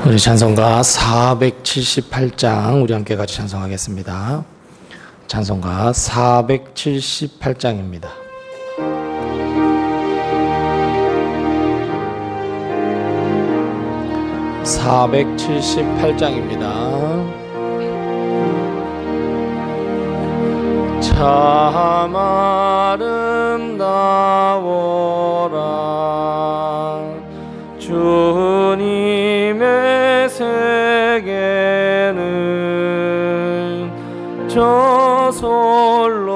우리 찬송가 478장 우리 함께 같이 찬송하겠습니다. 찬송가 478장입니다. 참 아름다워라 주님의 세계는 저 솔로몬의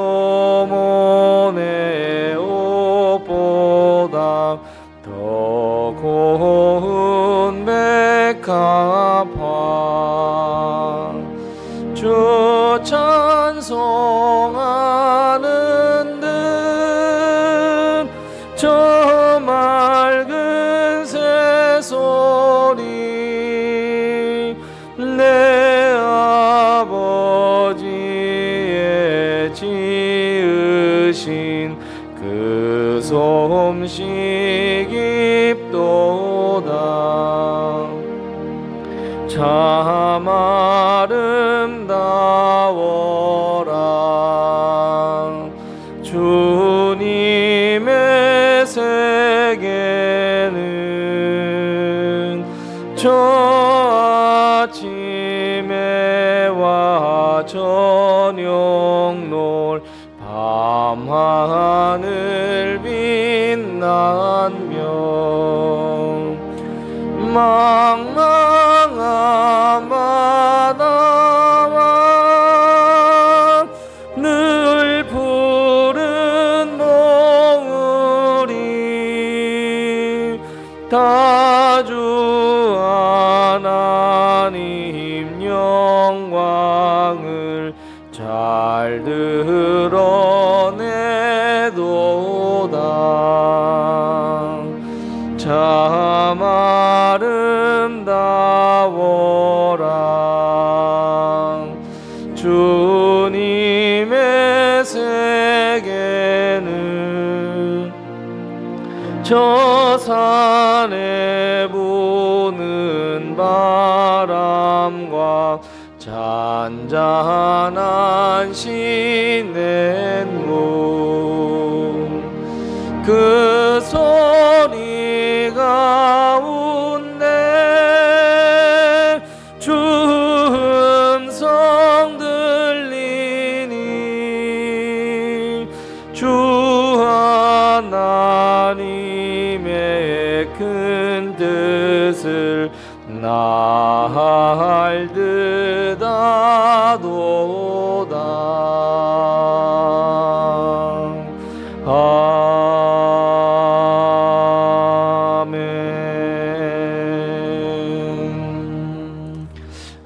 옷보다 더 고운 백합화 주 찬송하는 듯 저 맑은 새소리 내 아버지의 지으신 그 솜씨 깊도다 참 아름다워라 주님의 세계는 저 아침에 와 저녁 놀 밤하늘 빛나며 망망한 바다와 늘 푸른 몽우리 다 주 하나님 영광을 잘 드러내도다 참 아름다워라 주님의 세계는 저 산에 부는 바람과 잔잔한 시냇물 그 소리 가운데 주 음성 들리니 주 하나님의 큰 뜻을 날 듯 하도다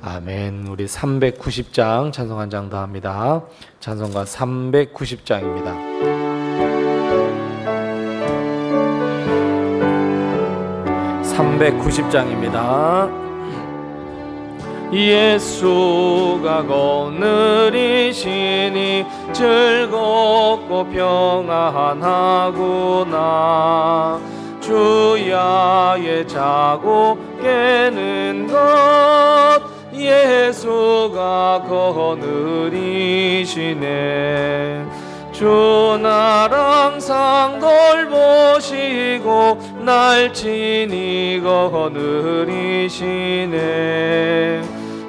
아멘. 우리 390장 찬송 한 장 더 합니다. 찬송가 390장입니다. 예수가 거느리시니 즐겁고 평안하구나 주야에 자고 깨는 것 예수가 거느리시네 주 날 항상 돌보시고 날 친히 거느리시네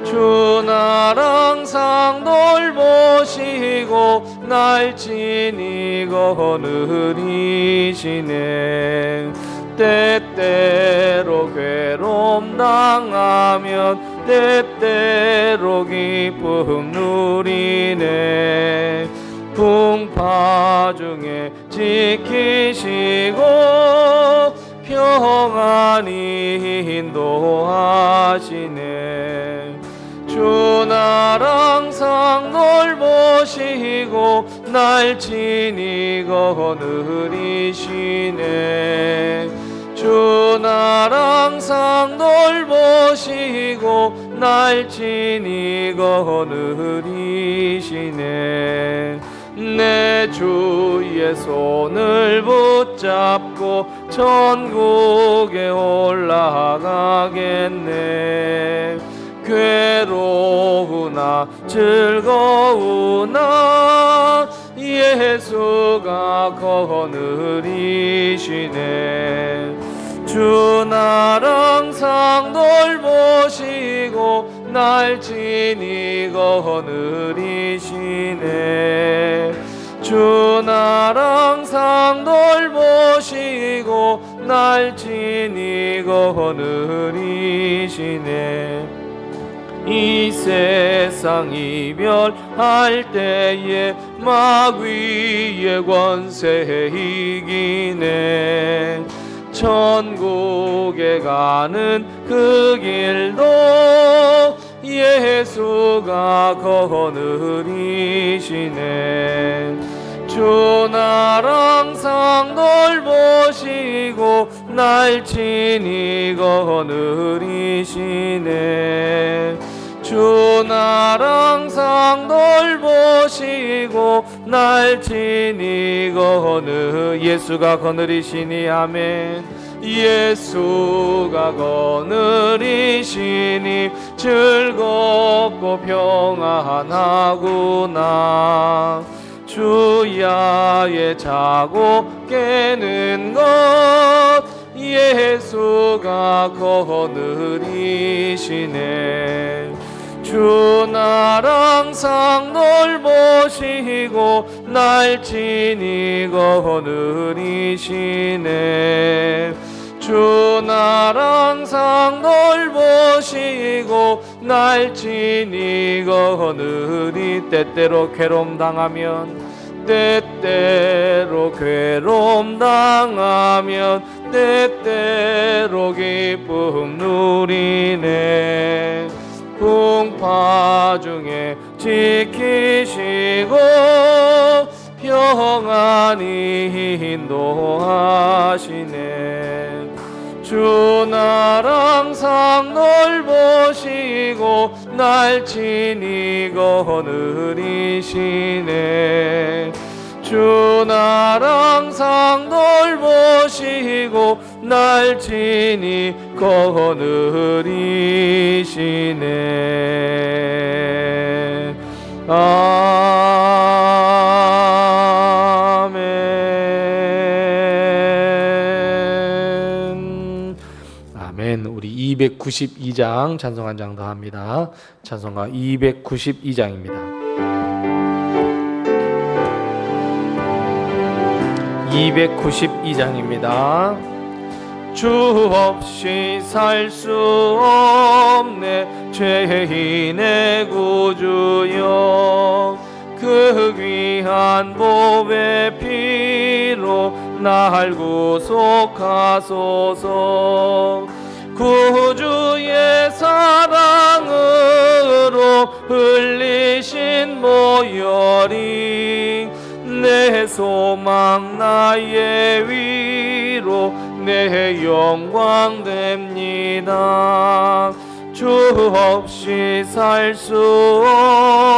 주 날 항상 돌보시고 날 친히 거느리시네 때때로 괴로움 당하면 때때로 기쁨 누리네 풍파 중에 지키시고 평안히 인도하시네 주 날 항상 돌보시고 날 친히 거느리시네 주 날 항상 돌보시고 날 친히 거느리시네 내 주의 손을 붙잡고 천국에 올라가겠네. 괴로우나 즐거우나 예수가 거느리시네. 주 나랑 항상 돌보시고 날 친히 거느리시네. 주 나랑 항상 돌보시고 날 친히 거느리시네. 이 세상 이별할 때에 마귀의 권세 이기네. 천국에 가는 그 길도 예수가 거느리시네. 주 나랑 항상 돌보시고 날 친히 거느리시네. 주 나랑 항상 돌보시고 날 친히 예수가 거느리시니. 아멘. 예수가 거느리시니 즐겁고 평안하구나. 주야에 자고 깨는 것 예수가 거느리시네. 주 나랑 항상 돌보시고 날 친히 거느리시네. 주 나랑 항상 돌보시고 날 친히 때때로 괴로움 당하면 때때로 기쁨 누리네. 풍파 중에 지키시고 평안히 인도하시네. 주 나랑 항상 돌보시고 날 친히 거느리시네. 주 나랑 항상 돌보시고 날 친히 거느리시네. 아멘. 아멘. 우리 292장 찬송 한 장 더 합니다. 찬송가 292장입니다. 292장입니다. 주 없이 살 수 없네. 죄인의 구주여, 그 귀한 보배 피로 날 구속하소서. 구주의 사랑으로 흘리신 보혈이 내 소망 나의 위로 내 영광 됩니다. 주 없이 살 수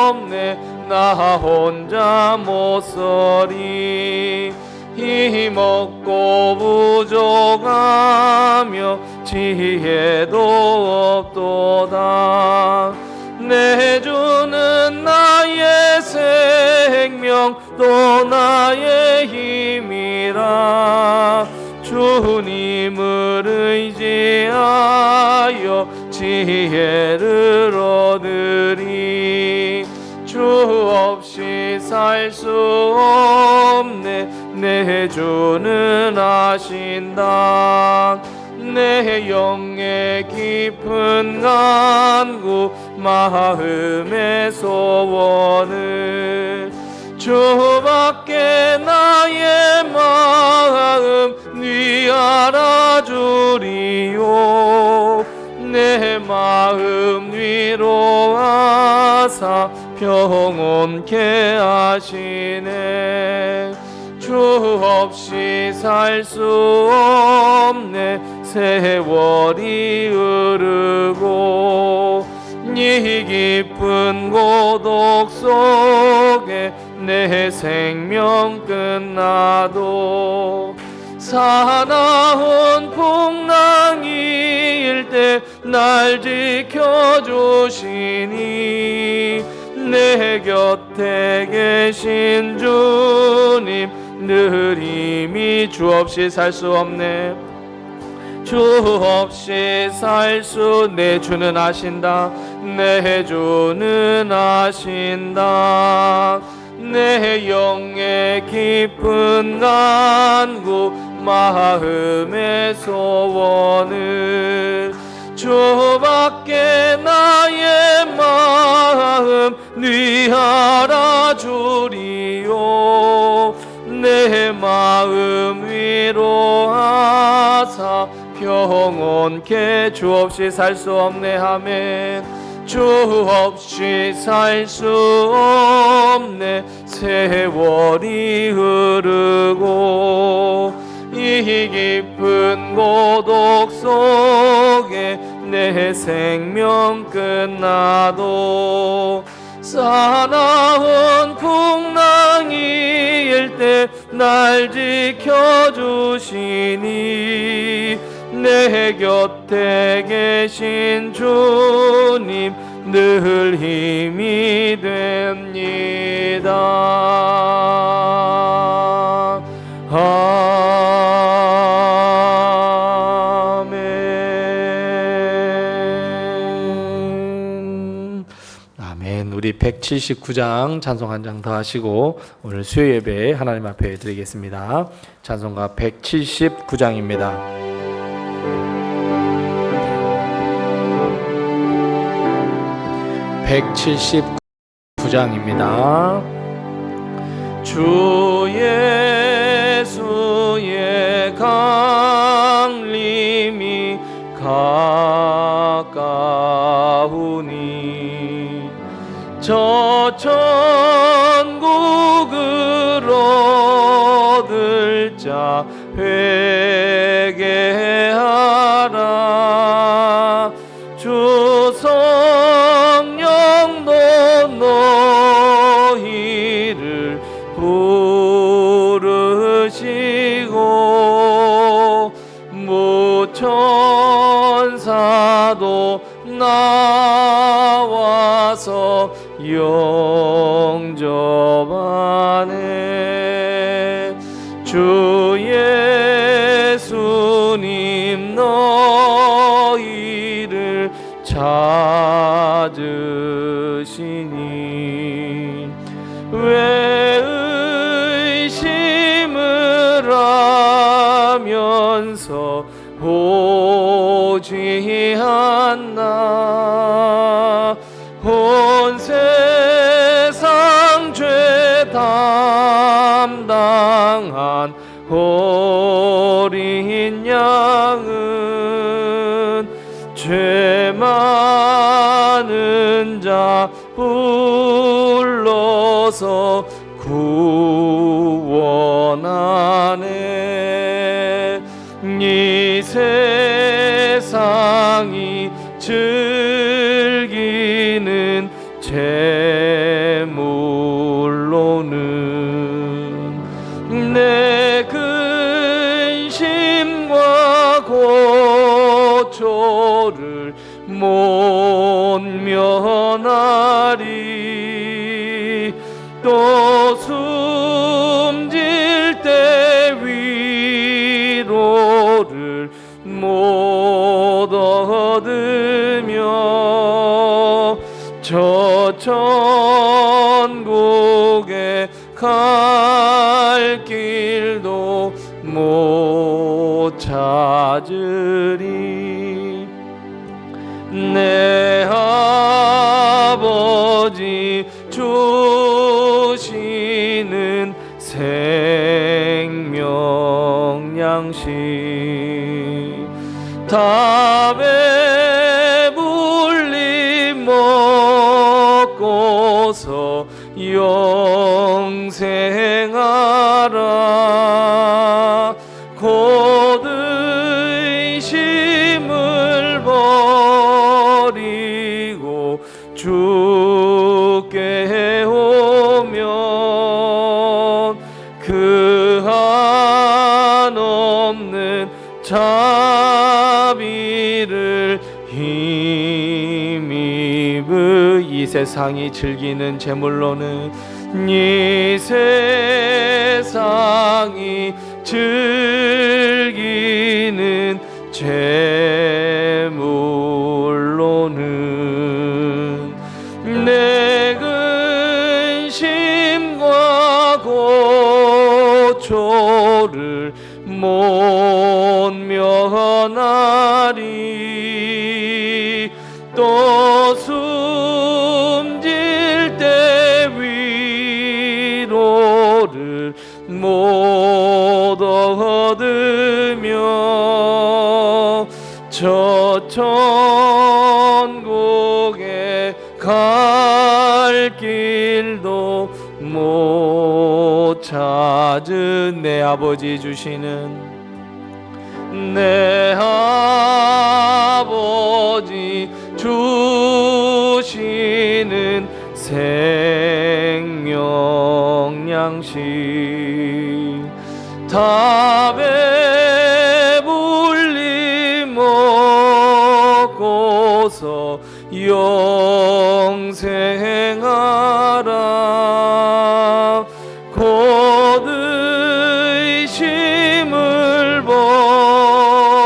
없네. 나 혼자 못 서리. 힘없고 부족하며 지혜도 없도다. 내 주는 나의 생명 또 나의 힘이라. 주님을 의지하여 지혜를 얻으리. 주 없이 살 수 없네. 내 주는 아신다. 내 영의 깊은 간구 마음의 소원을 주밖에 나의 마음 네 알아주리요. 내 마음 위로하사 평온케 하시네. 주 없이 살 수 없네. 세월이 흐르고 이 깊은 고독 속에 내 생명 끝나도 사나운 풍랑이 일 때 날 지켜주시니 내 곁에 계신 주님 늘 힘이 주 없이 살 수 없네. 주 없이 살 수 내 주는 아신다. 내 주는 아신다. 내 영의 깊은 간구 마음의 소원을 주밖에 나의 마음 네 알아주리요. 내 마음 위로하사 평온케 주 없이 살 수 없네 하멘. 주 없이 살 수 없네. 세월이 흐르고 이 깊은 고독 속에 내 생명 끝나도 사나운 풍랑이 일 때 날 지켜주시니 내 곁에 계신 주님 늘 힘이 됩니다. 아멘. 아멘. 우리 179장 찬송 한 장 더 하시고 오늘 수요 예배 하나님 앞에 드리겠습니다. 찬송가 179장입니다. 179장입니다. 주 예수의 강림이 가까우니 저 천국을 얻을 자 회개하라. 주 성령도 너희를 부르시고 무천사도 나와서 영접하네. 주 예수님 너희를 찾으시니 왜 의심을 하면서 오지 않나. 온 세상 죄 담당한 어린 양은 죄 많은 자 불러서 구원하네. 이 세상이 즐기는 재물로는 내 근심과 고초를 못 면하리. 또 숨질 때 위로를 못 얻으며 저 천국에 갈 길도 못 찾으리. 내 아버지 주시는 생명 양식 다 배불리 먹고서 영생하라. 곧 의심을 버리고 주께 오며 자비를 힘입으. 이 세상이 즐기는 재물로는 이 세상이 즐기는 재물로는 내 근심과 고초를 못 면하리. 또 숨질 때 위로를 못 얻으며 저 천국에 갈 길도 못 찾은 내 아버지 주시는, 내 아버지 주시는 생명 양식 다 배불리 먹고서 영생하라. 곧 의심을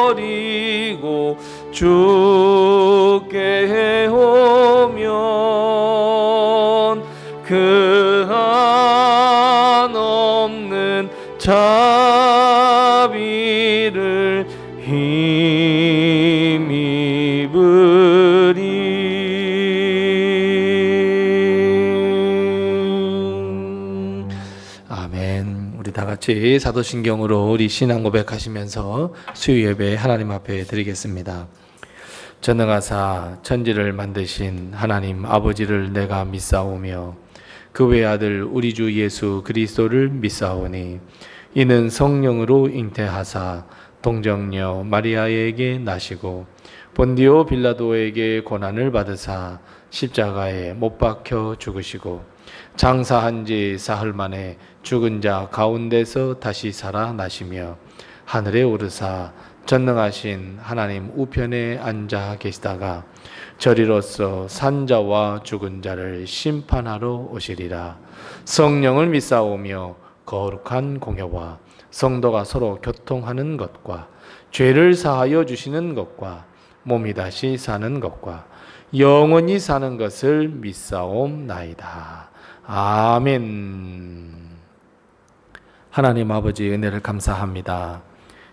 버리고 주께 오면 그 한없는 자비를 힘입으리. 아멘. 우리 다 같이 사도신경으로 우리 신앙 고백하시면서 수요 예배 하나님 앞에 드리겠습니다. 전능하사 천지를 만드신 하나님 아버지를 내가 믿사오며 그 외아들 우리 주 예수 그리스도를 믿사오니 이는 성령으로 잉태하사 동정녀 마리아에게 나시고 본디오 빌라도에게 고난을 받으사 십자가에 못 박혀 죽으시고 장사한 지 사흘 만에 죽은 자 가운데서 다시 살아나시며 하늘에 오르사 전능하신 하나님 우편에 앉아 계시다가 저리로서 산자와 죽은 자를 심판하러 오시리라. 성령을 믿사오며 거룩한 공회와 성도가 서로 교통하는 것과 죄를 사하여 주시는 것과 몸이 다시 사는 것과 영원히 사는 것을 믿사옵나이다. 아멘. 하나님 아버지 은혜를 감사합니다.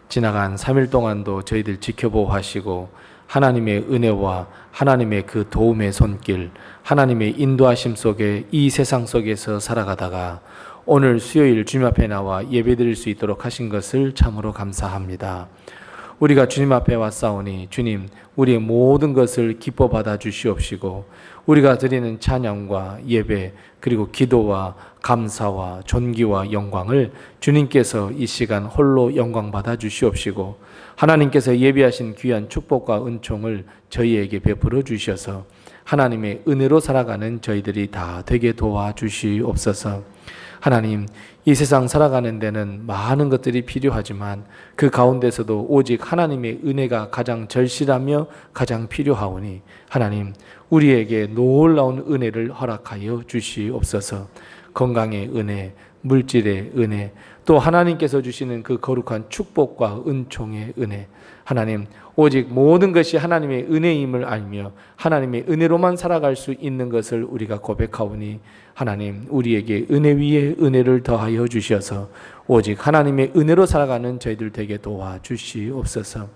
지나간 3일 동안도 저희들 지켜보하시고 하나님의 은혜와 하나님의 그 도움의 손길, 하나님의 인도하심 속에 이 세상 속에서 살아가다가 오늘 수요일 주님 앞에 나와 예배드릴 수 있도록 하신 것을 참으로 감사합니다. 우리가 주님 앞에 왔사오니 주님 우리의 모든 것을 기뻐 받아 주시옵시고 우리가 드리는 찬양과 예배 그리고 기도와 감사와 존귀와 영광을 주님께서 이 시간 홀로 영광 받아 주시옵시고 하나님께서 예비하신 귀한 축복과 은총을 저희에게 베풀어 주셔서 하나님의 은혜로 살아가는 저희들이 다 되게 도와주시옵소서. 하나님, 이 세상 살아가는 데는 많은 것들이 필요하지만 그 가운데서도 오직 하나님의 은혜가 가장 절실하며 가장 필요하오니 하나님, 우리에게 놀라운 은혜를 허락하여 주시옵소서. 건강의 은혜, 물질의 은혜, 또 하나님께서 주시는 그 거룩한 축복과 은총의 은혜, 하나님 오직 모든 것이 하나님의 은혜임을 알며 하나님의 은혜로만 살아갈 수 있는 것을 우리가 고백하오니 하나님 우리에게 은혜 위에 은혜를 더하여 주셔서 오직 하나님의 은혜로 살아가는 저희들 되게 도와주시옵소서.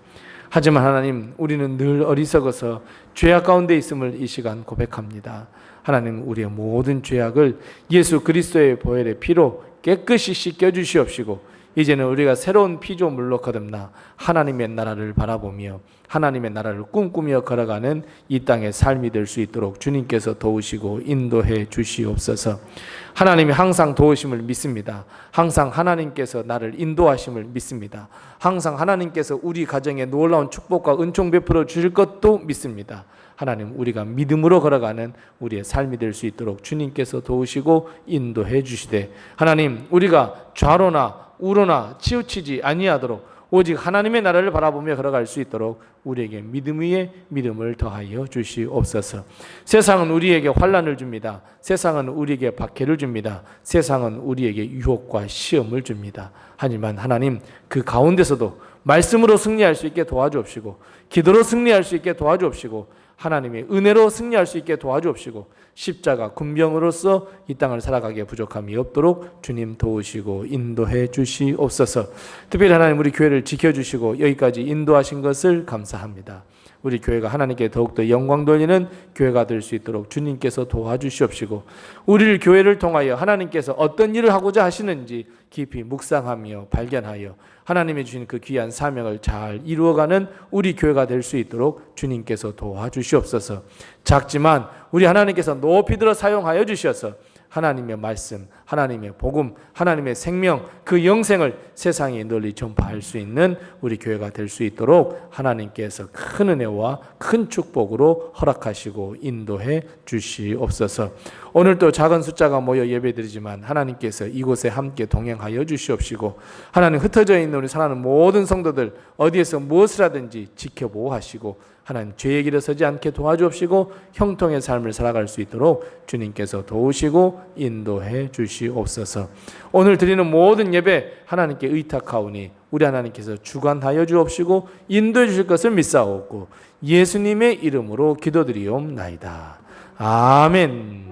하지만 하나님 우리는 늘 어리석어서 죄악 가운데 있음을 이 시간 고백합니다. 하나님 우리의 모든 죄악을 예수 그리스도의 보혈의 피로 깨끗이 씻겨주시옵시고 이제는 우리가 새로운 피조물로 거듭나 하나님의 나라를 바라보며 하나님의 나라를 꿈꾸며 걸어가는 이 땅의 삶이 될 수 있도록 주님께서 도우시고 인도해 주시옵소서. 하나님이 항상 도우심을 믿습니다. 항상 하나님께서 나를 인도하심을 믿습니다. 항상 하나님께서 우리 가정에 놀라운 축복과 은총 베풀어 주실 것도 믿습니다. 하나님 우리가 믿음으로 걸어가는 우리의 삶이 될 수 있도록 주님께서 도우시고 인도해 주시되 하나님 우리가 좌로나 우로나 치우치지 아니하도록 오직 하나님의 나라를 바라보며 걸어갈 수 있도록 우리에게 믿음 위에 믿음을 더하여 주시옵소서. 세상은 우리에게 환난을 줍니다. 세상은 우리에게 박해를 줍니다. 세상은 우리에게 유혹과 시험을 줍니다. 하지만 하나님, 그 가운데서도 말씀으로 승리할 수 있게 도와주옵시고, 기도로 승리할 수 있게 도와주옵시고, 하나님의 은혜로 승리할 수 있게 도와주옵시고, 십자가 군병으로서 이 땅을 살아가기에 부족함이 없도록 주님 도우시고 인도해 주시옵소서. 특별히 하나님, 우리 교회를 지켜주시고 여기까지 인도하신 것을 감사합니다. 우리 교회가 하나님께 더욱더 영광 돌리는 교회가 될 수 있도록 주님께서 도와주시옵시고, 우리를 교회를 통하여 하나님께서 어떤 일을 하고자 하시는지 깊이 묵상하며 발견하여 하나님이 주신 그 귀한 사명을 잘 이루어가는 우리 교회가 될 수 있도록 주님께서 도와주시옵소서. 작지만 우리 하나님께서 높이 들어 사용하여 주셔서 하나님의 말씀, 하나님의 복음, 하나님의 생명, 그 영생을 세상에 널리 전파할 수 있는 우리 교회가 될 수 있도록 하나님께서 큰 은혜와 큰 축복으로 허락하시고 인도해 주시옵소서. 오늘 또 작은 숫자가 모여 예배드리지만 하나님께서 이곳에 함께 동행하여 주시옵시고, 하나님 흩어져 있는 우리 사랑하는 모든 성도들 어디에서 무엇을 하든지 지켜보호하시고, 하나님 죄의 길에 서지 않게 도와주옵시고 형통의 삶을 살아갈 수 있도록 주님께서 도우시고 인도해 주시옵소서. 오늘 드리는 모든 예배 하나님께 의탁하오니 우리 하나님께서 주관하여 주옵시고 인도해 주실 것을 믿사옵고 예수님의 이름으로 기도드리옵나이다. 아멘.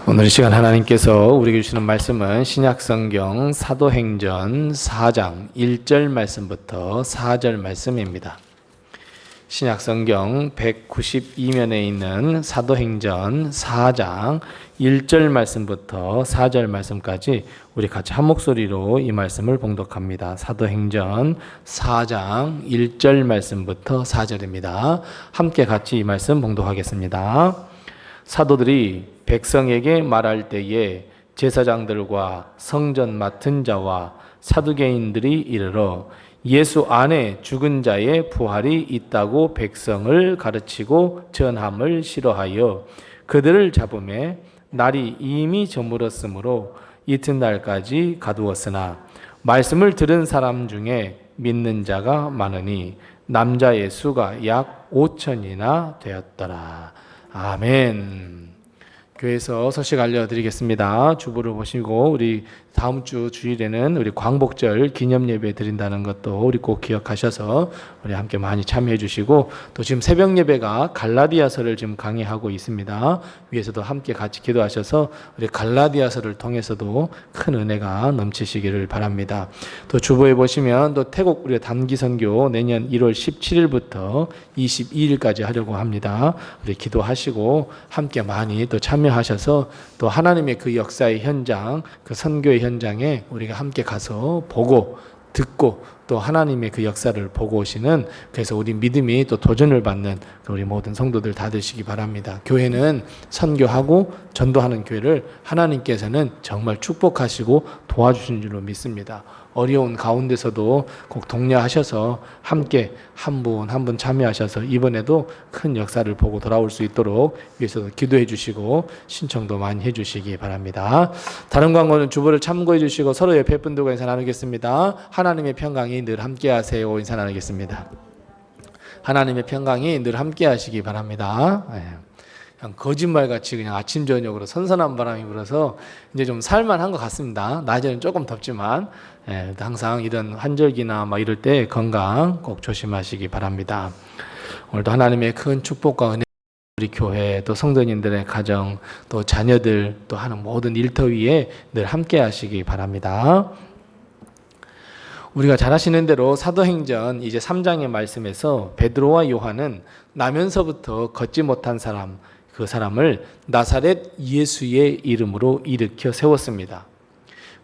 오늘 이 시간 하나님께서 우리에게 주시는 말씀은 신약성경 사도행전 4장 1절 말씀부터 4절 말씀입니다. 신약성경 192면에 있는 사도행전 4장 1절 말씀부터 4절 말씀까지 우리 같이 한 목소리로 이 말씀을 봉독합니다. 사도행전 4장 1절 말씀부터 4절입니다. 함께 같이 이 말씀 봉독하겠습니다. 사도들이 백성에게 말할 때에 제사장들과 성전 맡은 자와 사두개인들이 이르러 예수 안에 죽은 자의 부활이 있다고 백성을 가르치고 전함을 싫어하여 그들을 잡음에 날이 이미 저물었으므로 이튿날까지 가두었으나 말씀을 들은 사람 중에 믿는 자가 많으니 남자의 수가 약 5천이나 되었더라. 아멘. 교회에서 소식 알려드리겠습니다. 주보를 보시고 우리 다음 주 주일에는 우리 광복절 기념 예배 드린다는 것도 우리 꼭 기억하셔서 우리 함께 많이 참여해 주시고, 또 지금 새벽 예배가 갈라디아서를 지금 강의하고 있습니다. 위에서도 함께 같이 기도하셔서 우리 갈라디아서를 통해서도 큰 은혜가 넘치시기를 바랍니다. 또 주보에 보시면 또 태국 우리 단기 선교 내년 1월 17일부터 22일까지 하려고 합니다. 우리 기도하시고 함께 많이 또 참여하셔서 또 하나님의 그 역사의 현장, 그 선교의 현장에 우리가 함께 가서 보고 듣고 또 하나님의 그 역사를 보고 오시는, 그래서 우리 믿음이 또 도전을 받는 우리 모든 성도들 다 되시기 바랍니다. 교회는 선교하고 전도하는 교회를 하나님께서는 정말 축복하시고 도와주신 줄로 믿습니다. 어려운 가운데서도 꼭 독려하셔서 함께 한 분 한 분 참여하셔서 이번에도 큰 역사를 보고 돌아올 수 있도록 위해서도 기도해 주시고 신청도 많이 해 주시기 바랍니다. 다른 광고는 주보를 참고해 주시고 서로 옆에 분들과 인사 나누겠습니다. 하나님의 평강이 늘 함께 하세요. 인사 나누겠습니다. 하나님의 평강이 늘 함께 하시기 바랍니다. 그냥 거짓말같이 그냥 아침 저녁으로 선선한 바람이 불어서 이제 좀 살만한 것 같습니다. 낮에는 조금 덥지만 항상 이런 환절기나 막 이럴 때 건강 꼭 조심하시기 바랍니다. 오늘도 하나님의 큰 축복과 은혜, 우리 교회 또 성도님들의 가정 또 자녀들 또 하는 모든 일터위에 늘 함께 하시기 바랍니다. 우리가 잘 아시는 대로 사도행전 이제 3장의 말씀에서 베드로와 요한은 나면서부터 걷지 못한 사람, 그 사람을 나사렛 예수의 이름으로 일으켜 세웠습니다.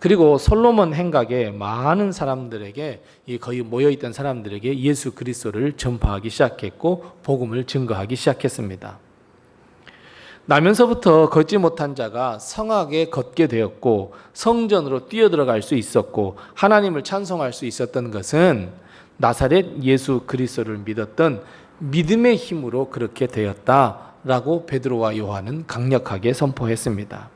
그리고 솔로몬 행각에 많은 사람들에게, 거기 모여있던 사람들에게 예수 그리스도를 전파하기 시작했고 복음을 증거하기 시작했습니다. 나면서부터 걷지 못한 자가 성악에 걷게 되었고 성전으로 뛰어들어갈 수 있었고 하나님을 찬송할 수 있었던 것은 나사렛 예수 그리스도를 믿었던 믿음의 힘으로 그렇게 되었다라고 베드로와 요한은 강력하게 선포했습니다.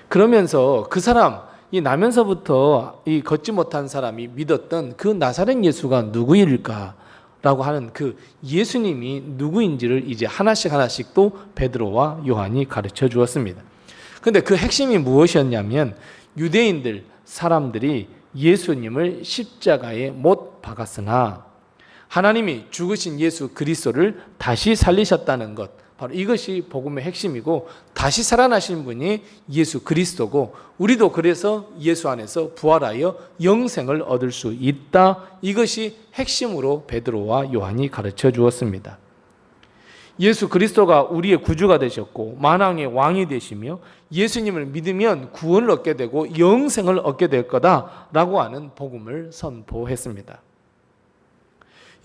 그러면서 그 사람, 이 나면서부터 이 걷지 못한 사람이 믿었던 그 나사렛 예수가 누구일까? 라고 하는 그 예수님이 누구인지를 이제 하나씩 또 베드로와 요한이 가르쳐 주었습니다. 그런데 그 핵심이 무엇이었냐면 유대인들 사람들이 예수님을 십자가에 못 박았으나 하나님이 죽으신 예수 그리스도를 다시 살리셨다는 것, 바로 이것이 복음의 핵심이고 다시 살아나신 분이 예수 그리스도고 우리도 그래서 예수 안에서 부활하여 영생을 얻을 수 있다. 이것이 핵심으로 베드로와 요한이 가르쳐 주었습니다. 예수 그리스도가 우리의 구주가 되셨고 만왕의 왕이 되시며 예수님을 믿으면 구원을 얻게 되고 영생을 얻게 될 거다라고 하는 복음을 선포했습니다.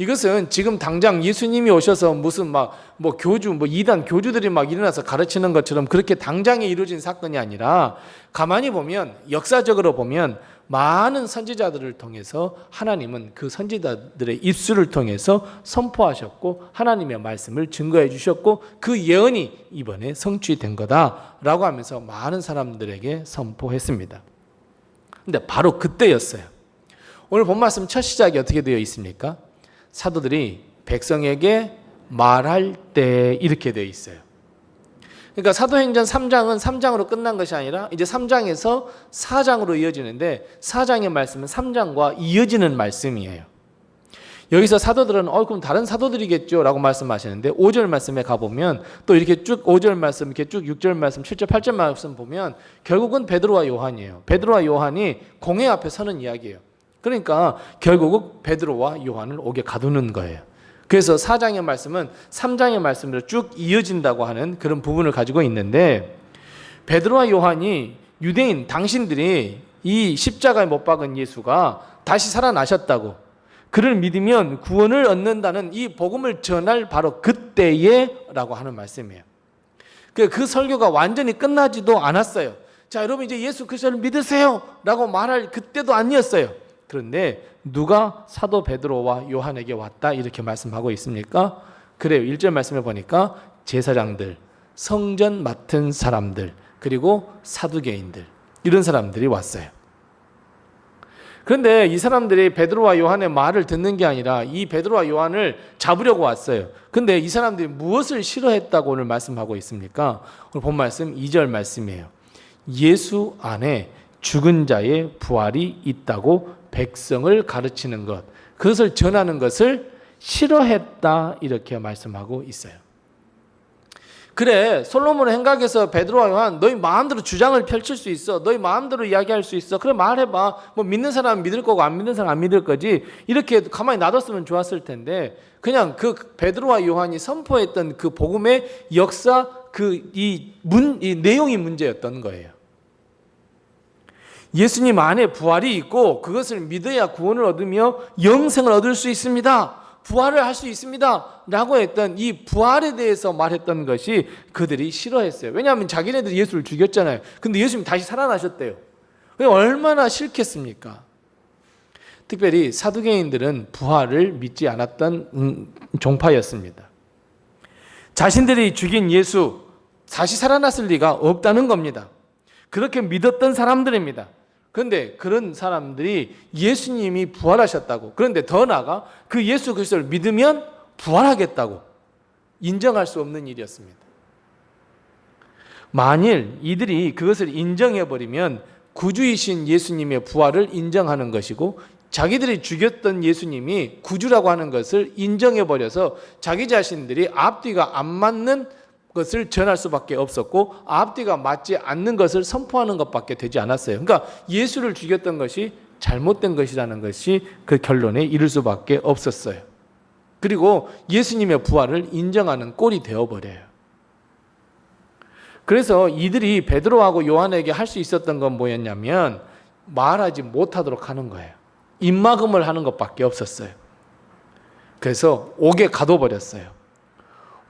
이것은 지금 당장 예수님이 오셔서 무슨 교주, 이단 교주들이 일어나서 가르치는 것처럼 그렇게 당장에 이루어진 사건이 아니라 가만히 보면 역사적으로 보면 많은 선지자들을 통해서 하나님은 그 선지자들의 입술을 통해서 선포하셨고 하나님의 말씀을 증거해 주셨고 그 예언이 이번에 성취된 거다라고 하면서 많은 사람들에게 선포했습니다. 근데 바로 그때였어요. 오늘 본 말씀 첫 시작이 어떻게 되어 있습니까? 사도들이 백성에게 말할 때 이렇게 되어 있어요. 그러니까 사도행전 3장은 3장으로 끝난 것이 아니라 이제 3장에서 4장으로 이어지는데 4장의 말씀은 3장과 이어지는 말씀이에요. 여기서 사도들은 그럼 다른 사도들이겠죠 라고 말씀하시는데 5절 말씀에 가보면 또 이렇게 쭉 5절 말씀, 이렇게 쭉 6절 말씀, 7절, 8절 말씀 보면 결국은 베드로와 요한이에요. 베드로와 요한이 공회 앞에 서는 이야기예요. 그러니까 결국은 베드로와 요한을 옥에 가두는 거예요. 그래서 4장의 말씀은 3장의 말씀으로 쭉 이어진다고 하는 그런 부분을 가지고 있는데 베드로와 요한이 유대인 당신들이 이 십자가에 못 박은 예수가 다시 살아나셨다고 그를 믿으면 구원을 얻는다는 이 복음을 전할 바로 그때에 라고 하는 말씀이에요. 그 설교가 완전히 끝나지도 않았어요. 자, 여러분 이제 예수 그리스도를 믿으세요 라고 말할 그때도 아니었어요. 그런데 누가 사도 베드로와 요한에게 왔다 이렇게 말씀하고 있습니까? 그래요. 1절 말씀에 보니까 제사장들, 성전 맡은 사람들, 그리고 사두개인들 이런 사람들이 왔어요. 그런데 이 사람들이 베드로와 요한의 말을 듣는 게 아니라 이 베드로와 요한을 잡으려고 왔어요. 그런데 이 사람들이 무엇을 싫어했다고 오늘 말씀하고 있습니까? 오늘 본 말씀 2절 말씀이에요. 예수 안에 죽은 자의 부활이 있다고 백성을 가르치는 것, 그것을 전하는 것을 싫어했다 이렇게 말씀하고 있어요. 그래, 솔로몬의 행각에서 베드로와 요한 너희 마음대로 주장을 펼칠 수 있어, 너희 마음대로 이야기할 수 있어, 그래 말해봐. 믿는 사람은 믿을 거고 안 믿는 사람은 안 믿을 거지. 이렇게 가만히 놔뒀으면 좋았을 텐데 그냥 그 베드로와 요한이 선포했던 그 복음의 역사, 이 내용이 문제였던 거예요. 예수님 안에 부활이 있고 그것을 믿어야 구원을 얻으며 영생을 얻을 수 있습니다. 부활을 할 수 있습니다. 라고 했던 이 부활에 대해서 말했던 것이 그들이 싫어했어요. 왜냐하면 자기네들이 예수를 죽였잖아요. 근데 예수님이 다시 살아나셨대요. 얼마나 싫겠습니까? 특별히 사두개인들은 부활을 믿지 않았던 종파였습니다. 자신들이 죽인 예수 다시 살아났을 리가 없다는 겁니다. 그렇게 믿었던 사람들입니다. 그런데 그런 사람들이 예수님이 부활하셨다고, 그런데 더 나아가 그 예수 그리스도를 믿으면 부활하겠다고 인정할 수 없는 일이었습니다. 만일 이들이 그것을 인정해버리면 구주이신 예수님의 부활을 인정하는 것이고 자기들이 죽였던 예수님이 구주라고 하는 것을 인정해버려서 자기 자신들이 앞뒤가 안 맞는 것을 전할 수밖에 없었고 앞뒤가 맞지 않는 것을 선포하는 것밖에 되지 않았어요. 그러니까 예수를 죽였던 것이 잘못된 것이라는 것이 그 결론에 이를 수밖에 없었어요. 그리고 예수님의 부활을 인정하는 꼴이 되어버려요. 그래서 이들이 베드로하고 요한에게 할 수 있었던 건 뭐였냐면 말하지 못하도록 하는 거예요. 입막음을 하는 것밖에 없었어요. 그래서 옥에 가둬버렸어요.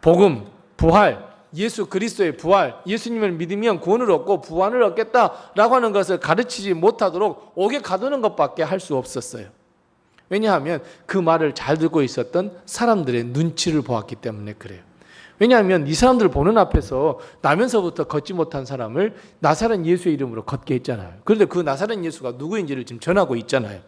복음, 부활, 예수 그리스도의 부활, 예수님을 믿으면 구원을 얻고 부활을 얻겠다라고 하는 것을 가르치지 못하도록 옥에 가두는 것밖에 할 수 없었어요. 왜냐하면 그 말을 잘 듣고 있었던 사람들의 눈치를 보았기 때문에 그래요. 왜냐하면 이 사람들 보는 앞에서 나면서부터 걷지 못한 사람을 나사렛 예수의 이름으로 걷게 했잖아요. 그런데 그 나사렛 예수가 누구인지를 지금 전하고 있잖아요.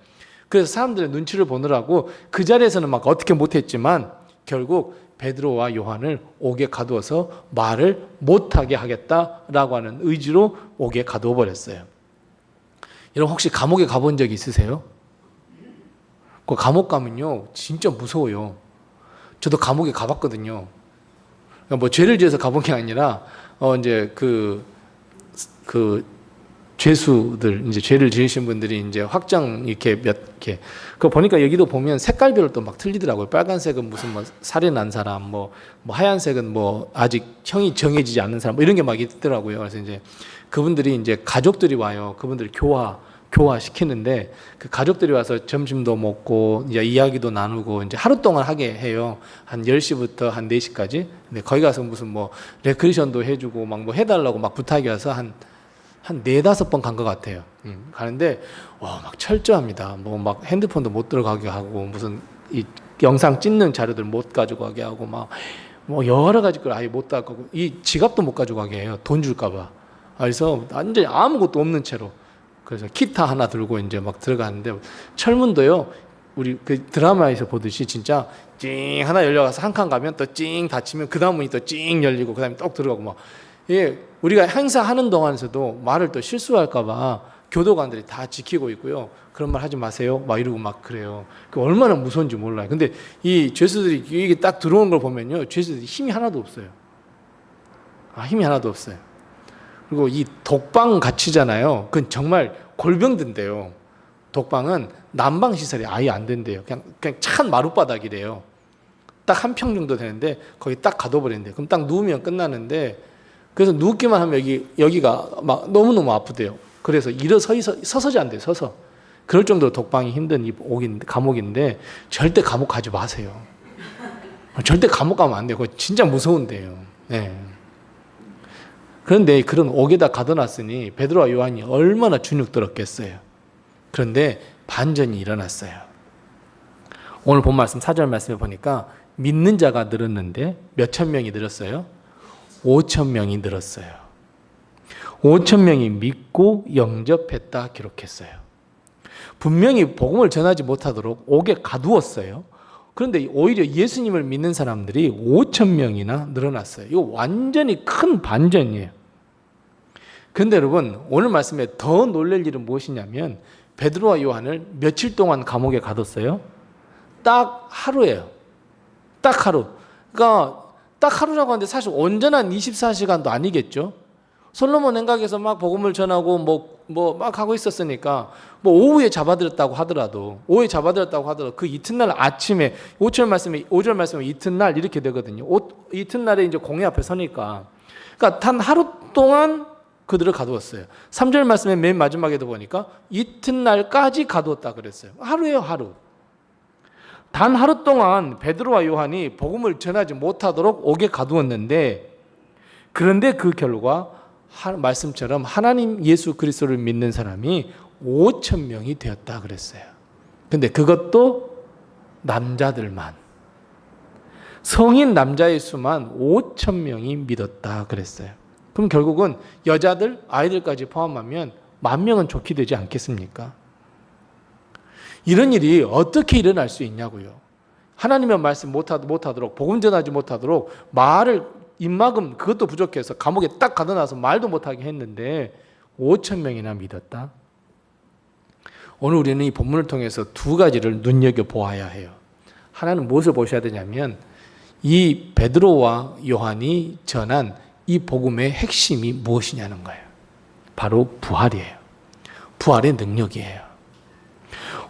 그래서 사람들의 눈치를 보느라고 그 자리에서는 막 어떻게 못했지만 결국 베드로와 요한을 옥에 가두어서 말을 못하게 하겠다라고 하는 의지로 옥에 가두어 버렸어요. 여러분 혹시 감옥에 가본 적 있으세요? 그 감옥 가면요 진짜 무서워요. 저도 감옥에 가봤거든요. 뭐 죄를 지어서 가본 게 아니라 이제 그 죄수들 이제 죄를 지으신 분들이 이제 확정 이렇게 몇 개. 그 보니까 여기도 보면 색깔별로 또 막 틀리더라고요. 빨간색은 무슨 뭐 살해 난 사람, 뭐 하얀색은 뭐 아직 형이 정해지지 않은 사람, 뭐 이런 게 막 있더라고요. 그래서 이제 그분들이 이제 가족들이 와요. 그분들 교화 시키는데 그 가족들이 와서 점심도 먹고 이제 이야기도 나누고 이제 하루 동안 하게 해요. 한 10시부터 한 4시까지. 근데 거기 가서 무슨 뭐 레크리션도 해주고 막 뭐 해달라고 막 부탁이 와서 한 4-5번 간 것 같아요. 가는데 막 철저합니다. 뭐 막 핸드폰도 못 들어가게 하고 무슨 이 영상 찍는 자료들 못 가지고 가게 하고 막 뭐 여러 가지 걸 아예 못 가고 이 지갑도 못 가지고 가게 해요. 돈 줄까 봐. 그래서 완전히 아무것도 없는 채로 그래서 기타 하나 들고 이제 막 들어가는데 철문도요. 우리 그 드라마에서 보듯이 진짜 찡 하나 열려가서 한 칸 가면 또 찡 닫히면 그 다음 문이 또 찡 열리고 그 다음에 똑 들어가고 막 우리가 행사하는 동안에서도 말을 또 실수할까 봐 교도관들이 다 지키고 있고요. 그런 말 하지 마세요. 막 이러고 막 그래요. 얼마나 무서운지 몰라요. 근데 이 죄수들이 이게 딱 들어온 걸 보면요. 죄수들이 힘이 하나도 없어요. 힘이 하나도 없어요. 그리고 이 독방 갇히잖아요. 그건 정말 골병든데요. 독방은 난방 시설이 아예 안 된대요. 그냥 찬 마룻바닥이래요. 딱 한 평 정도 되는데 거기 딱 가둬버린대요. 그럼 딱 누우면 끝나는데 그래서 누웠기만 하면 여기가 막 너무너무 아프대요. 그래서 서서지 안 돼요. 서서. 그럴 정도로 독방이 힘든 감옥인데 절대 감옥 가지 마세요. 절대 감옥 가면 안 돼요. 그거 진짜 무서운데요. 네. 그런데 그런 옥에다 가둬놨으니 베드로와 요한이 얼마나 주눅 들었겠어요. 그런데 반전이 일어났어요. 오늘 본 말씀 4절 말씀에 보니까 믿는 자가 늘었는데 몇천 명이 늘었어요? 5천 명이 늘었어요. 5천 명이 믿고 영접했다 기록했어요. 분명히 복음을 전하지 못하도록 옥에 가두었어요. 그런데 오히려 예수님을 믿는 사람들이 5천 명이나 늘어났어요. 이거 완전히 큰 반전이에요. 그런데 여러분 오늘 말씀에 더 놀랄 일은 무엇이냐면 베드로와 요한을 며칠 동안 감옥에 가뒀어요? 딱 하루예요. 딱 하루. 그러니까 딱 하루라고 하는데 사실 온전한 24시간도 아니겠죠. 솔로몬 행각에서 막 복음을 전하고 뭐 막 하고 있었으니까 뭐 오후에 잡아들였다고 하더라도 그 이튿날 아침에 5절 말씀에 이튿날 이렇게 되거든요. 이튿날에 이제 공회 앞에 서니까 그러니까 단 하루 동안 그들을 가두었어요. 3절 말씀에 맨 마지막에도 보니까 이튿날까지 가두었다 그랬어요. 하루예요, 하루. 단 하루 동안 베드로와 요한이 복음을 전하지 못하도록 옥에 가두었는데 그런데 그 결과 말씀처럼 하나님 예수 그리스도를 믿는 사람이 5천 명이 되었다 그랬어요. 근데 그것도 남자들만 성인 남자의 수만 5천 명이 믿었다 그랬어요. 그럼 결국은 여자들, 아이들까지 포함하면 10,000명은 좋게 되지 않겠습니까? 이런 일이 어떻게 일어날 수 있냐고요. 하나님의 말씀 못하도록 복음 전하지 못하도록 말을 입막음 그것도 부족해서 감옥에 딱 가둬놔서 말도 못하게 했는데 5천 명이나 믿었다. 오늘 우리는 이 본문을 통해서 두 가지를 눈여겨보아야 해요. 하나는 무엇을 보셔야 되냐면 이 베드로와 요한이 전한 이 복음의 핵심이 무엇이냐는 거예요. 바로 부활이에요. 부활의 능력이에요.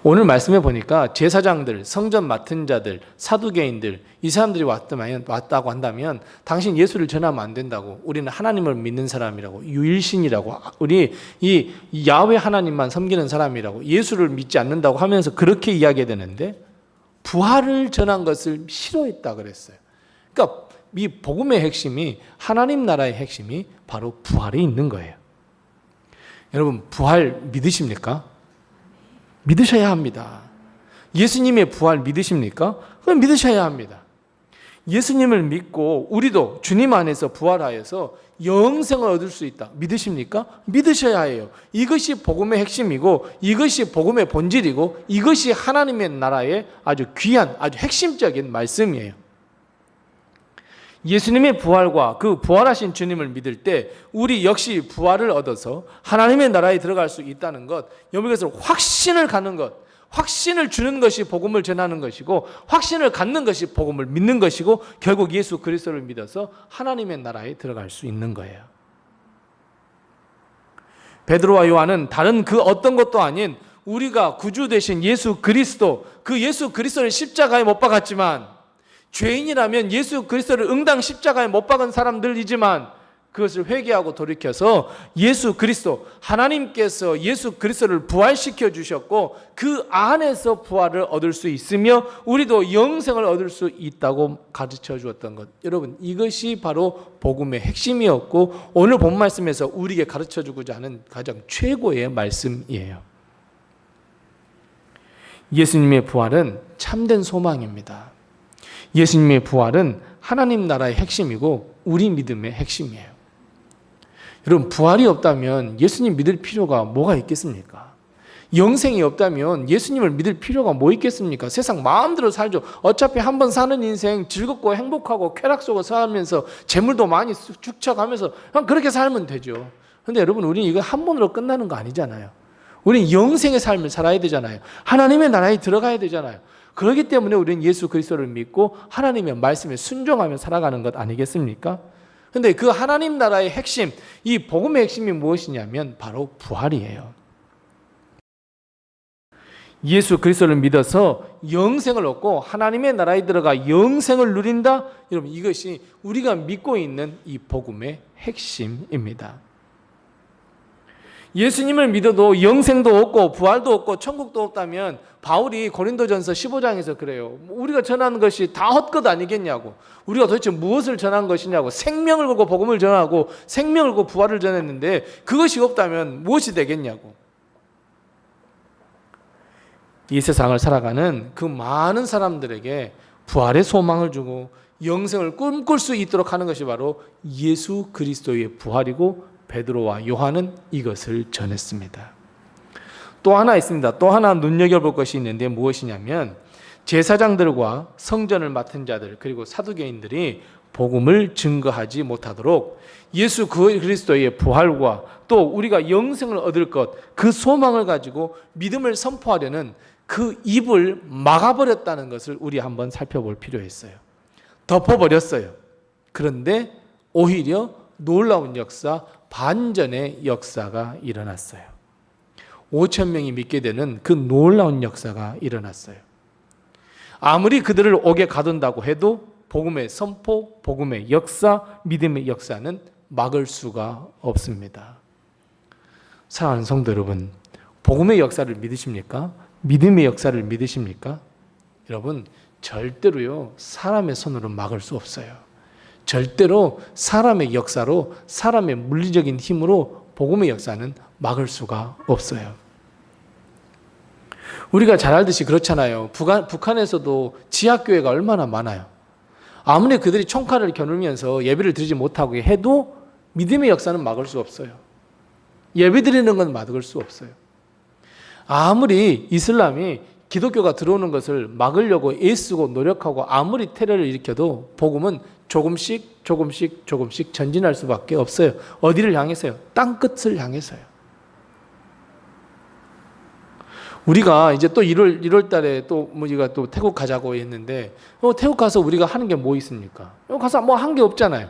오늘 말씀해 보니까 제사장들, 성전 맡은 자들, 사두개인들 이 사람들이 왔다고 한다면 당신 예수를 전하면 안 된다고, 우리는 하나님을 믿는 사람이라고, 유일신이라고, 우리 이 야훼 하나님만 섬기는 사람이라고, 예수를 믿지 않는다고 하면서 그렇게 이야기해야 되는데 부활을 전한 것을 싫어했다 그랬어요. 그러니까 이 복음의 핵심이, 하나님 나라의 핵심이 바로 부활에 있는 거예요. 여러분, 부활 믿으십니까? 믿으셔야 합니다. 예수님의 부활 믿으십니까? 그럼 믿으셔야 합니다. 예수님을 믿고 우리도 주님 안에서 부활하여서 영생을 얻을 수 있다. 믿으십니까? 믿으셔야 해요. 이것이 복음의 핵심이고, 이것이 복음의 본질이고, 이것이 하나님의 나라의 아주 귀한, 아주 핵심적인 말씀이에요. 예수님의 부활과 그 부활하신 주님을 믿을 때 우리 역시 부활을 얻어서 하나님의 나라에 들어갈 수 있다는 것, 여기서 확신을 갖는 것, 확신을 주는 것이 복음을 전하는 것이고, 확신을 갖는 것이 복음을 믿는 것이고, 결국 예수 그리스도를 믿어서 하나님의 나라에 들어갈 수 있는 거예요. 베드로와 요한은 다른 그 어떤 것도 아닌 우리가 구주 되신 예수 그리스도, 그 예수 그리스도를 십자가에 못 박았지만, 죄인이라면 예수 그리스도를 응당 십자가에 못 박은 사람들이지만 그것을 회개하고 돌이켜서 예수 그리스도, 하나님께서 예수 그리스도를 부활시켜 주셨고 그 안에서 부활을 얻을 수 있으며 우리도 영생을 얻을 수 있다고 가르쳐 주었던 것, 여러분, 이것이 바로 복음의 핵심이었고 오늘 본 말씀에서 우리에게 가르쳐 주고자 하는 가장 최고의 말씀이에요. 예수님의 부활은 참된 소망입니다. 예수님의 부활은 하나님 나라의 핵심이고 우리 믿음의 핵심이에요. 여러분, 부활이 없다면 예수님 믿을 필요가 뭐가 있겠습니까? 영생이 없다면 예수님을 믿을 필요가 뭐 있겠습니까? 세상 마음대로 살죠. 어차피 한 번 사는 인생 즐겁고 행복하고 쾌락 속에 살면서 재물도 많이 축적하면서 그냥 그렇게 살면 되죠. 그런데 여러분, 우리는 이거 한 번으로 끝나는 거 아니잖아요. 우리는 영생의 삶을 살아야 되잖아요. 하나님의 나라에 들어가야 되잖아요. 그렇기 때문에 우리는 예수 그리스도를 믿고 하나님의 말씀에 순종하며 살아가는 것 아니겠습니까? 그런데 그 하나님 나라의 핵심, 이 복음의 핵심이 무엇이냐면 바로 부활이에요. 예수 그리스도를 믿어서 영생을 얻고 하나님의 나라에 들어가 영생을 누린다. 여러분, 이것이 우리가 믿고 있는 이 복음의 핵심입니다. 예수님을 믿어도 영생도 없고 부활도 없고 천국도 없다면 바울이 고린도전서 15장에서 그래요. 우리가 전하는 것이 다 헛것 아니겠냐고. 우리가 도대체 무엇을 전한 것이냐고. 생명을 걸고 복음을 전하고 생명을 걸고 부활을 전했는데 그것이 없다면 무엇이 되겠냐고. 이 세상을 살아가는 그 많은 사람들에게 부활의 소망을 주고 영생을 꿈꿀 수 있도록 하는 것이 바로 예수 그리스도의 부활이고, 베드로와 요한은 이것을 전했습니다. 또 하나 있습니다. 또 하나 눈여겨볼 것이 있는데 무엇이냐면 제사장들과 성전을 맡은 자들 그리고 사두개인들이 복음을 증거하지 못하도록 예수 그리스도의 부활과 또 우리가 영생을 얻을 것, 그 소망을 가지고 믿음을 선포하려는 그 입을 막아버렸다는 것을 우리 한번 살펴볼 필요가 있어요. 덮어버렸어요. 그런데 오히려 놀라운 역사, 반전의 역사가 일어났어요. 5,000명이 믿게 되는 그 놀라운 역사가 일어났어요. 아무리 그들을 옥에 가둔다고 해도 복음의 선포, 복음의 역사, 믿음의 역사는 막을 수가 없습니다. 사랑하는 성도 여러분, 복음의 역사를 믿으십니까? 믿음의 역사를 믿으십니까? 여러분, 절대로요, 사람의 손으로 막을 수 없어요. 절대로 사람의 역사로, 사람의 물리적인 힘으로 복음의 역사는 막을 수가 없어요. 우리가 잘 알듯이 그렇잖아요. 북한에서도 지하교회가 얼마나 많아요. 아무리 그들이 총칼을 겨누면서 예배를 드리지 못하게 해도 믿음의 역사는 막을 수 없어요. 예배 드리는 건 막을 수 없어요. 아무리 이슬람이 기독교가 들어오는 것을 막으려고 애쓰고 노력하고 아무리 테러를 일으켜도 복음은 조금씩 전진할 수밖에 없어요. 어디를 향해서요? 땅끝을 향해서요. 우리가 이제 또 1월 달에 또 우리가 또 태국 가자고 했는데 태국 가서 우리가 하는 게 뭐 있습니까? 가서 뭐 한 게 없잖아요.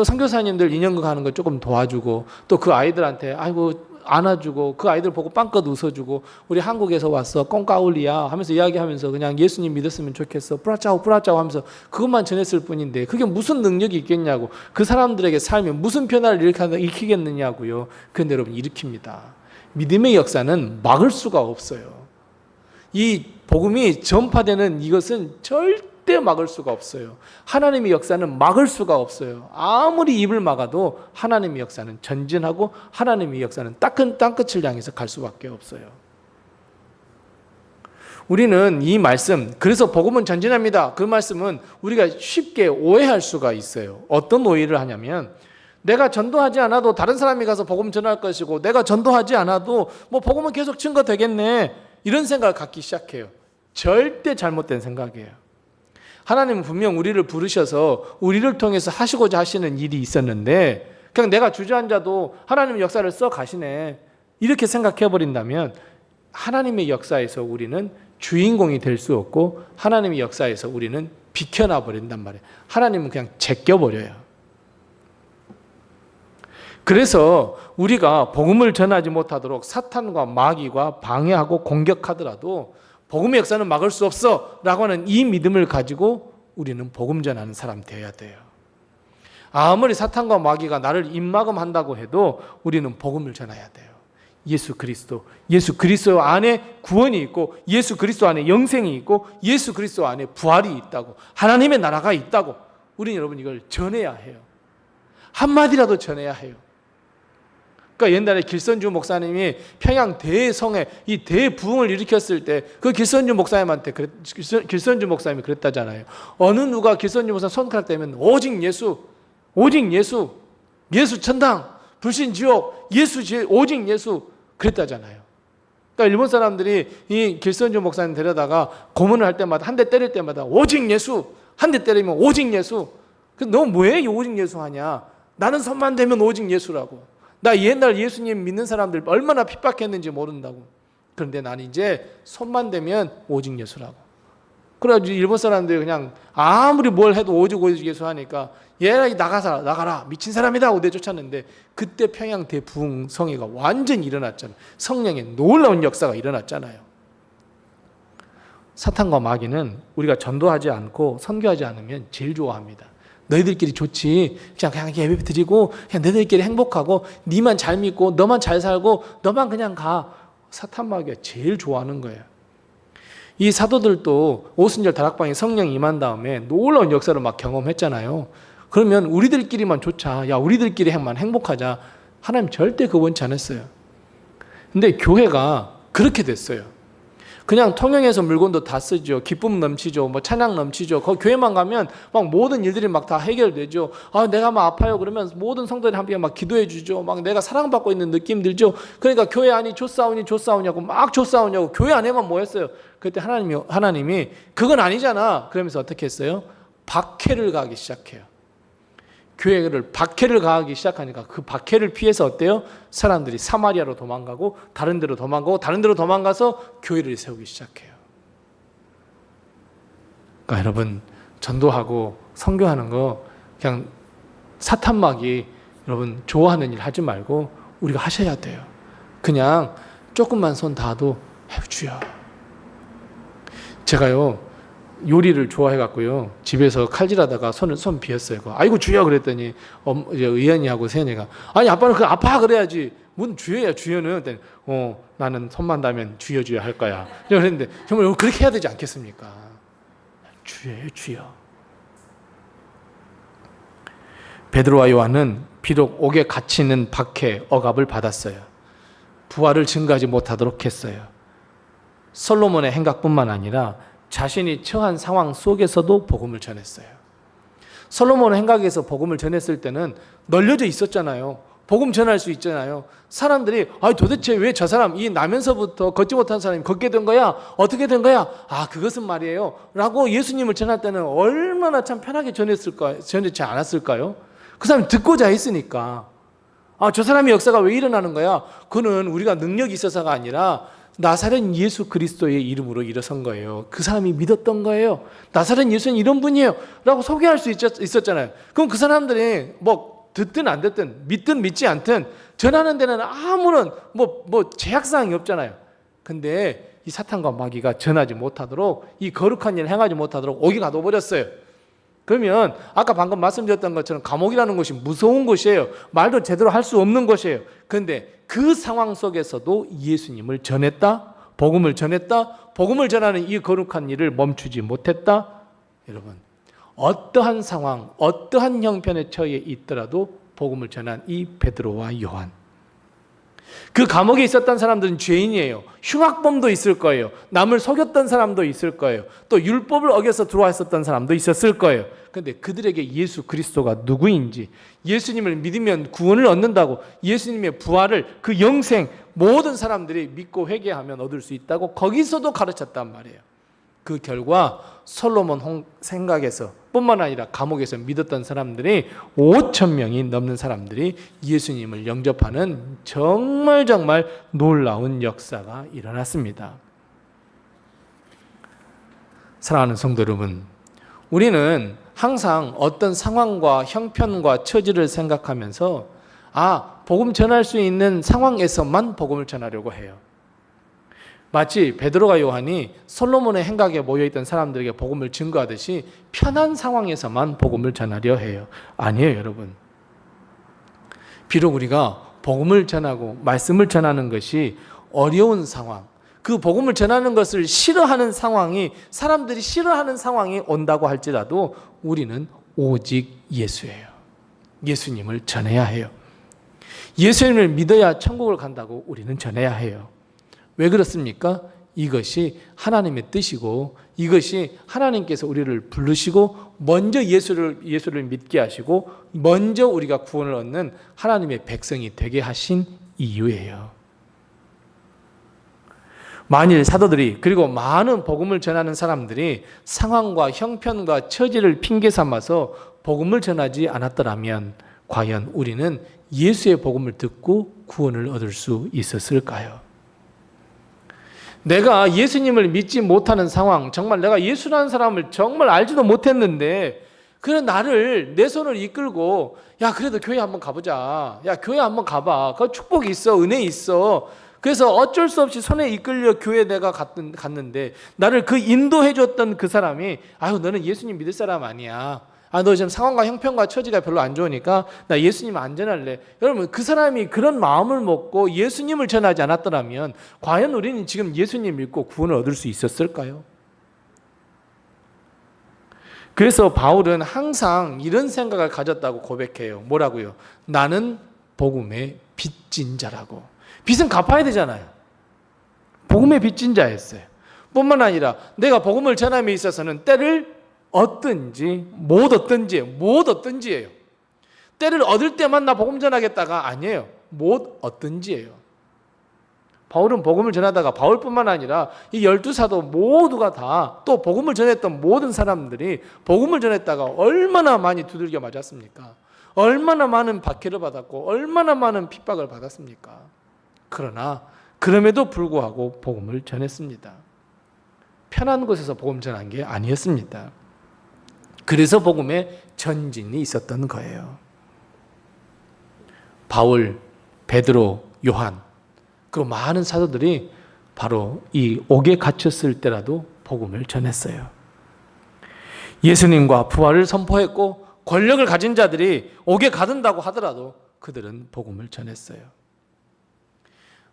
선교사님들 인연극 하는 거 조금 도와주고 또 그 아이들한테 아이고 안아주고 그 아이들 보고 빵긋 웃어주고 우리 한국에서 왔어 꽁까울리야 하면서 이야기하면서 그냥 예수님 믿었으면 좋겠어 뿌라짜오 뿌라짜오 하면서 그것만 전했을 뿐인데 그게 무슨 능력이 있겠냐고 그 사람들에게 삶에 무슨 변화를 일으키겠느냐고요. 그런데 여러분 일으킵니다. 믿음의 역사는 막을 수가 없어요. 이 복음이 전파되는 이것은 절대 막을 수가 없어요. 하나님의 역사는 막을 수가 없어요. 아무리 입을 막아도 하나님의 역사는 전진하고 하나님의 역사는 땅끝을 향해서 갈 수밖에 없어요. 우리는 이 말씀, 그래서 복음은 전진합니다. 그 말씀은 우리가 쉽게 오해할 수가 있어요. 어떤 오해를 하냐면 내가 전도하지 않아도 다른 사람이 가서 복음 전할 것이고 내가 전도하지 않아도 뭐 복음은 계속 증거되겠네 이런 생각을 갖기 시작해요. 절대 잘못된 생각이에요. 하나님은 분명 우리를 부르셔서 우리를 통해서 하시고자 하시는 일이 있었는데 그냥 내가 주저앉아도 하나님의 역사를 써 가시네 이렇게 생각해 버린다면 하나님의 역사에서 우리는 주인공이 될 수 없고 하나님의 역사에서 우리는 비켜나 버린단 말이에요. 하나님은 그냥 제껴버려요. 그래서 우리가 복음을 전하지 못하도록 사탄과 마귀가 방해하고 공격하더라도 복음의 역사는 막을 수 없어 라고 하는 이 믿음을 가지고 우리는 복음 전하는 사람 되어야 돼요. 아무리 사탄과 마귀가 나를 입막음한다고 해도 우리는 복음을 전해야 돼요. 예수 그리스도 안에 구원이 있고 예수 그리스도 안에 영생이 있고 예수 그리스도 안에 부활이 있다고 하나님의 나라가 있다고 우리는 여러분 이걸 전해야 해요. 한마디라도 전해야 해요. 그러니까 옛날에 길선주 목사님이 평양 대성에 이 대부흥을 일으켰을 때 그 길선주 목사님한테 길선주 목사님이 그랬다잖아요. 어느 누가 길선주 목사님 손가락 대면 오직 예수 천당 불신 지옥 오직 예수 그랬다잖아요. 그러니까 일본 사람들이 이 길선주 목사님 데려다가 고문을 할 때마다 한 대 때릴 때마다 오직 예수 한 대 때리면 오직 예수. 너 뭐해 오직 예수 하냐? 나는 손만 대면 오직 예수라고. 나 옛날 예수님 믿는 사람들 얼마나 핍박했는지 모른다고. 그런데 나는 이제 손만 대면 오직 예수라고. 그래가지고 일본 사람들이 그냥 아무리 뭘 해도 오직 예수 하니까 얘 나가라 미친 사람이다 하고 내쫓았는데 그때 평양 대부흥 성회가 완전히 일어났잖아요. 성령의 놀라운 역사가 일어났잖아요. 사탄과 마귀는 우리가 전도하지 않고 선교하지 않으면 제일 좋아합니다. 너희들끼리 좋지. 그냥 예배 드리고 그냥 너희들끼리 행복하고 니만 잘 믿고 너만 잘 살고 너만 그냥 가. 사탄 마귀가 제일 좋아하는 거예요. 이 사도들도 오순절 다락방에 성령이 임한 다음에 놀라운 역사를 막 경험했잖아요. 그러면 우리들끼리만 좋자. 야 우리들끼리만 행복하자. 하나님 절대 그거 원치 않았어요. 근데 교회가 그렇게 됐어요. 그냥 통영에서 물건도 다 쓰죠. 기쁨 넘치죠. 뭐 찬양 넘치죠. 거기 교회만 가면 막 모든 일들이 막 다 해결되죠. 아, 내가 막 아파요. 그러면 모든 성도들이 함께 막 기도해 주죠. 막 내가 사랑받고 있는 느낌 들죠. 그러니까 교회 안이 조싸우냐고 막 조싸우냐고 교회 안에만 모였어요. 그때 하나님이 그건 아니잖아. 그러면서 어떻게 했어요? 박해를 가하기 시작해요. 교회를 박해를 가하기 시작하니까 그 박해를 피해서 어때요? 사람들이 사마리아로 도망가고 다른 데로 도망가서 교회를 세우기 시작해요. 그러니까 여러분 전도하고 선교하는 거 그냥 사탄막이 여러분 좋아하는 일 하지 말고 우리가 하셔야 돼요. 그냥 조금만 손 닿아도 주여. 제가요 요리를 좋아해갖고요 집에서 칼질하다가 손 비었어요. 아이고 주여 그랬더니 의연이하고 세연이가 아니 아빠는 그 아파 그래야지 뭔 주여야 주여는 나는 손만 닿으면 주여 할 거야. 그랬는데 정말 그렇게 해야 되지 않겠습니까? 주여요 주여. 베드로와 요한은 비록 옥에 갇히는 박해 억압을 받았어요. 부활을 증거하지 못하도록 했어요. 솔로몬의 행각뿐만 아니라 자신이 처한 상황 속에서도 복음을 전했어요. 솔로몬의 행각에서 복음을 전했을 때는 널려져 있었잖아요. 복음 전할 수 있잖아요. 사람들이 도대체 왜 저 사람 이 나면서부터 걷지 못한 사람이 걷게 된 거야? 어떻게 된 거야? 그것은 말이에요 라고 예수님을 전할 때는 얼마나 참 편하게 전했지 않았을까요? 그 사람이 듣고자 했으니까. 저 사람의 역사가 왜 일어나는 거야? 그는 우리가 능력이 있어서가 아니라 나사렛 예수 그리스도의 이름으로 일어선 거예요. 그 사람이 믿었던 거예요. 나사렛 예수는 이런 분이에요 라고 소개할 수 있었잖아요. 그럼 그 사람들이 듣든 안 듣든 믿든 믿지 않든 전하는 데는 아무런 제약사항이 없잖아요. 근데 이 사탄과 마귀가 전하지 못하도록, 이 거룩한 일을 행하지 못하도록 옥에 가둬버렸어요. 그러면 아까 방금 말씀드렸던 것처럼 감옥이라는 것이 무서운 곳이에요. 말도 제대로 할 수 없는 곳이에요. 그런데 그 상황 속에서도 예수님을 전했다, 복음을 전했다, 복음을 전하는 이 거룩한 일을 멈추지 못했다. 여러분, 어떠한 상황, 어떠한 형편에 처해 있더라도 복음을 전한 이 베드로와 요한, 그 감옥에 있었던 사람들은 죄인이에요. 흉악범도 있을 거예요. 남을 속였던 사람도 있을 거예요. 또 율법을 어겨서 들어와 있었던 사람도 있었을 거예요. 그런데 그들에게 예수 그리스도가 누구인지, 예수님을 믿으면 구원을 얻는다고, 예수님의 부활을, 그 영생, 모든 사람들이 믿고 회개하면 얻을 수 있다고 거기서도 가르쳤단 말이에요. 그 결과 솔로몬 생각에서 뿐만 아니라 감옥에서 믿었던 사람들이 5천 명이 넘는 사람들이 예수님을 영접하는 정말 놀라운 역사가 일어났습니다. 사랑하는 성도 여러분, 우리는 항상 어떤 상황과 형편과 처지를 생각하면서 복음 전할 수 있는 상황에서만 복음을 전하려고 해요. 마치 베드로가 요한이 솔로몬의 행각에 모여있던 사람들에게 복음을 증거하듯이 편한 상황에서만 복음을 전하려 해요. 아니에요, 여러분. 비록 우리가 복음을 전하고 말씀을 전하는 것이 어려운 상황, 그 복음을 전하는 것을 싫어하는 상황이, 사람들이 싫어하는 상황이 온다고 할지라도 우리는 오직 예수예요. 예수님을 전해야 해요. 예수님을 믿어야 천국을 간다고 우리는 전해야 해요. 왜 그렇습니까? 이것이 하나님의 뜻이고, 이것이 하나님께서 우리를 부르시고 먼저 예수를 믿게 하시고 먼저 우리가 구원을 얻는 하나님의 백성이 되게 하신 이유예요. 만일 사도들이, 그리고 많은 복음을 전하는 사람들이 상황과 형편과 처지를 핑계 삼아서 복음을 전하지 않았더라면 과연 우리는 예수의 복음을 듣고 구원을 얻을 수 있었을까요? 내가 예수님을 믿지 못하는 상황, 정말 내가 예수라는 사람을 정말 알지도 못했는데 그런 나를, 내 손을 이끌고 그래도 교회 한번 가보자, 교회 한번 가봐, 그 축복이 있어, 은혜 있어, 그래서 어쩔 수 없이 손에 이끌려 교회 내가 갔는데 나를 그 인도해 줬던 그 사람이 너는 예수님 믿을 사람 아니야, 너 지금 상황과 형편과 처지가 별로 안 좋으니까 나 예수님 안 전할래. 여러분, 그 사람이 그런 마음을 먹고 예수님을 전하지 않았더라면 과연 우리는 지금 예수님 믿고 구원을 얻을 수 있었을까요? 그래서 바울은 항상 이런 생각을 가졌다고 고백해요. 뭐라고요? 나는 복음의 빚진 자라고. 빚은 갚아야 되잖아요. 복음의 빚진 자였어요. 뿐만 아니라 내가 복음을 전함에 있어서는 때를 얻든지 못 얻든지예요. 때를 얻을 때만 나 복음 전하겠다가 아니에요. 못 얻든지예요. 바울은 복음을 전하다가, 바울뿐만 아니라 이 12사도 모두가 다, 또 복음을 전했던 모든 사람들이 복음을 전했다가 얼마나 많이 두들겨 맞았습니까? 얼마나 많은 박해를 받았고 얼마나 많은 핍박을 받았습니까? 그러나 그럼에도 불구하고 복음을 전했습니다. 편한 곳에서 복음 전한 게 아니었습니다. 그래서 복음에 전진이 있었던 거예요. 바울, 베드로, 요한, 그리고 많은 사도들이 바로 이 옥에 갇혔을 때라도 복음을 전했어요. 예수님과 부활을 선포했고 권력을 가진 자들이 옥에 가둔다고 하더라도 그들은 복음을 전했어요.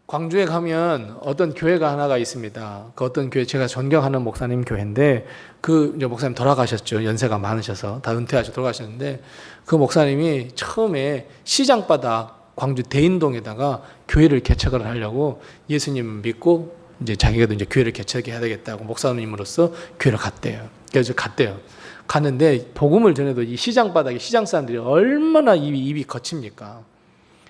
광주에 가면 어떤 교회가 하나가 있습니다. 그 어떤 교회, 제가 존경하는 목사님 교회인데, 그 이제 목사님 돌아가셨죠. 연세가 많으셔서 다 은퇴하셔서 돌아가셨는데, 그 목사님이 처음에 시장바닥 광주 대인동에다가 교회를 개척을 하려고 예수님 믿고 이제 자기가 이제 교회를 개척해야 되겠다고 목사님으로서 교회를 갔대요. 그래서 갔는데 복음을 전해도 이 시장바닥에 시장 사람들이 얼마나 입이 거칩니까?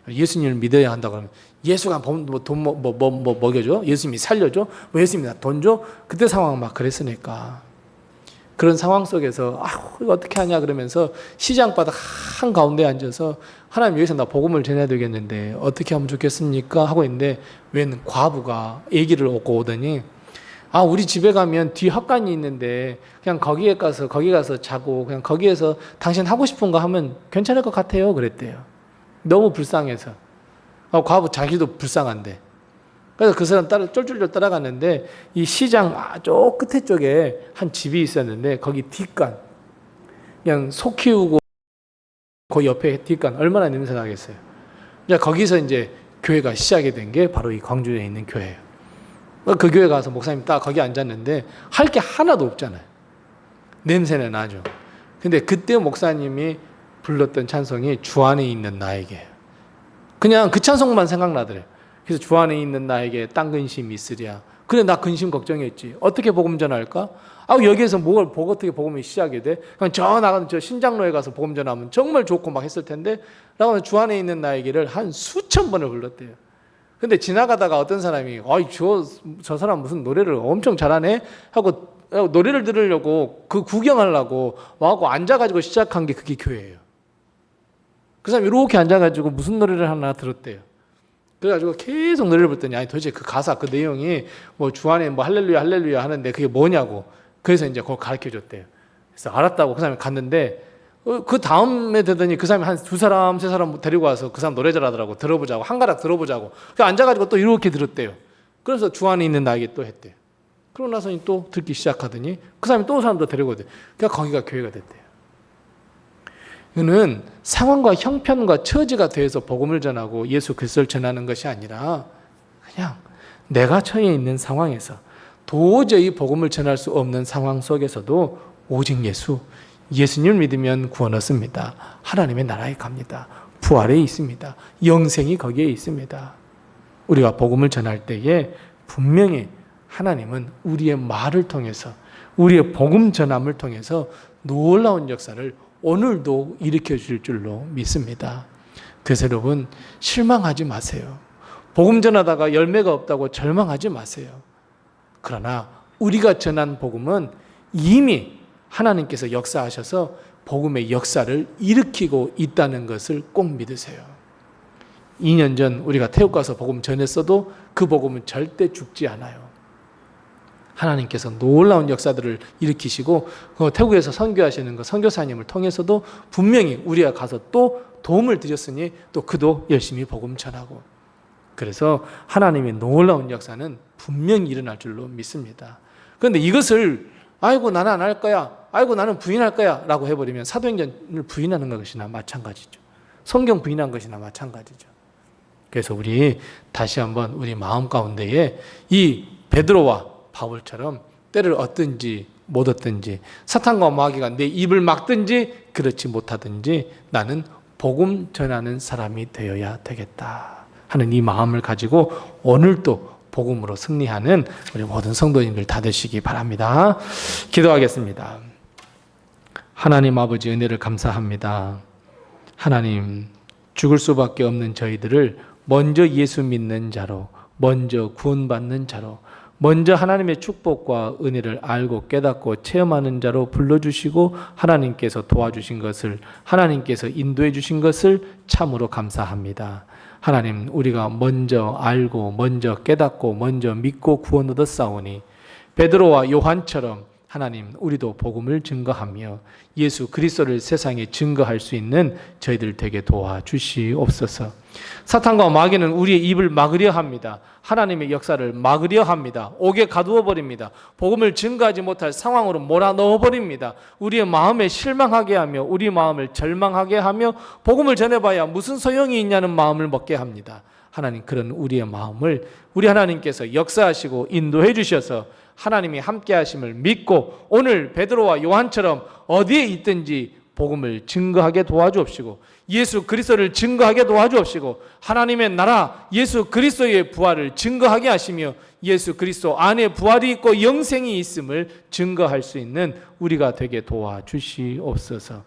예수님을 믿어야 한다 그러면 예수가 돈 먹여줘? 예수님이 살려줘? 예수님이 나 돈 줘? 그때 상황 막 그랬으니까. 그런 상황 속에서 이거 어떻게 하냐 그러면서 시장바닥 한가운데 앉아서 하나님, 여기서 나 복음을 전해야 되겠는데 어떻게 하면 좋겠습니까? 하고 있는데 웬 과부가 아기를 얻고 오더니 우리 집에 가면 뒤 헛간이 있는데 그냥 거기 가서 자고 그냥 거기에서 당신 하고 싶은 거 하면 괜찮을 것 같아요. 그랬대요. 너무 불쌍해서. 과부 자기도 불쌍한데. 그래서 그 사람 쫄쫄쫄 따라갔는데 이 시장 저 끝에 쪽에 한 집이 있었는데 거기 뒷간 그냥 소 키우고 그 옆에 뒷간 얼마나 냄새 나겠어요. 거기서 이제 교회가 시작이 된 게 바로 이 광주에 있는 교회예요. 그 교회 가서 목사님 딱 거기 앉았는데 할 게 하나도 없잖아요. 냄새는 나죠. 근데 그때 목사님이 불렀던 찬송이 주 안에 있는 나에게. 그냥 그 찬송만 생각나더래요. 그래서 주 안에 있는 나에게 딴 근심 있으랴. 그래 나 근심 걱정했지. 어떻게 복음 전할까? 여기에서 뭘 보고 어떻게 복음이 시작이 돼? 그냥 저 나가는 저 신장로에 가서 복음 전하면 정말 좋고 막 했을 텐데 라고 주 안에 있는 나에게를 한 수천 번을 불렀대요. 근데 지나가다가 어떤 사람이 저 사람 무슨 노래를 엄청 잘하네 하고 노래를 들으려고 그 구경하려고 와갖고 앉아가지고 시작한 게 그게 교회예요. 그 사람이 이렇게 앉아가지고 무슨 노래를 하나 들었대요. 그래가지고 계속 노래를 부르더니 도대체 그 가사 그 내용이 뭐 주 안에 뭐 할렐루야 할렐루야 하는데 그게 뭐냐고. 그래서 이제 그걸 가르쳐 줬대요. 그래서 알았다고 그 사람이 갔는데 그 다음에 되더니 그 사람이 한 두 사람 세 사람 데리고 와서 그 사람 노래 잘하더라고. 들어보자고 한 가락 들어보자고. 그래서 앉아가지고 또 이렇게 들었대요. 그래서 주 안에 있는 나에게 또 했대요. 그러고 나서 또 듣기 시작하더니 그 사람이 또 사람도 데리고 오대요. 그러니까 거기가 교회가 됐대요. 이거는 상황과 형편과 처지가 돼서 복음을 전하고 예수 그리스도를 전하는 것이 아니라 그냥 내가 처해 있는 상황에서 도저히 복음을 전할 수 없는 상황 속에서도 오직 예수님을 믿으면 구원 얻습니다. 하나님의 나라에 갑니다. 부활에 있습니다. 영생이 거기에 있습니다. 우리가 복음을 전할 때에 분명히 하나님은 우리의 말을 통해서 우리의 복음 전함을 통해서 놀라운 역사를 오늘도 일으켜 줄 줄로 믿습니다. 그래서 여러분 실망하지 마세요. 복음 전하다가 열매가 없다고 절망하지 마세요. 그러나 우리가 전한 복음은 이미 하나님께서 역사하셔서 복음의 역사를 일으키고 있다는 것을 꼭 믿으세요. 2년 전 우리가 태국 가서 복음 전했어도 그 복음은 절대 죽지 않아요. 하나님께서 놀라운 역사들을 일으키시고 태국에서 선교하시는 그 선교사님을 통해서도 분명히 우리가 가서 또 도움을 드렸으니 또 그도 열심히 복음 전하고 그래서 하나님의 놀라운 역사는 분명히 일어날 줄로 믿습니다. 그런데 이것을 나는 안 할 거야. 나는 부인할 거야 라고 해버리면 사도행전을 부인하는 것이나 마찬가지죠. 성경 부인한 것이나 마찬가지죠. 그래서 우리 다시 한번 우리 마음 가운데에 이 베드로와 바울처럼 때를 얻든지 못 얻든지 사탄과 마귀가 내 입을 막든지 그렇지 못하든지 나는 복음 전하는 사람이 되어야 되겠다 하는 이 마음을 가지고 오늘도 복음으로 승리하는 우리 모든 성도님들 다 되시기 바랍니다. 기도하겠습니다. 하나님 아버지 은혜를 감사합니다. 하나님 죽을 수밖에 없는 저희들을 먼저 예수 믿는 자로 먼저 구원받는 자로 먼저 하나님의 축복과 은혜를 알고 깨닫고 체험하는 자로 불러주시고 하나님께서 도와주신 것을 하나님께서 인도해 주신 것을 참으로 감사합니다. 하나님 우리가 먼저 알고 먼저 깨닫고 먼저 믿고 구원 얻었사오니 베드로와 요한처럼 하나님 우리도 복음을 증거하며 예수 그리스도를 세상에 증거할 수 있는 저희들 되게 도와주시옵소서. 사탄과 마귀는 우리의 입을 막으려 합니다. 하나님의 역사를 막으려 합니다. 옥에 가두어 버립니다. 복음을 증거하지 못할 상황으로 몰아넣어 버립니다. 우리의 마음에 실망하게 하며 우리 마음을 절망하게 하며 복음을 전해봐야 무슨 소용이 있냐는 마음을 먹게 합니다. 하나님 그런 우리의 마음을 우리 하나님께서 역사하시고 인도해 주셔서 하나님이 함께 하심을 믿고 오늘 베드로와 요한처럼 어디에 있든지 복음을 증거하게 도와주옵시고 예수 그리스도를 증거하게 도와주옵시고 하나님의 나라 예수 그리스도의 부활을 증거하게 하시며 예수 그리스도 안에 부활이 있고 영생이 있음을 증거할 수 있는 우리가 되게 도와주시옵소서.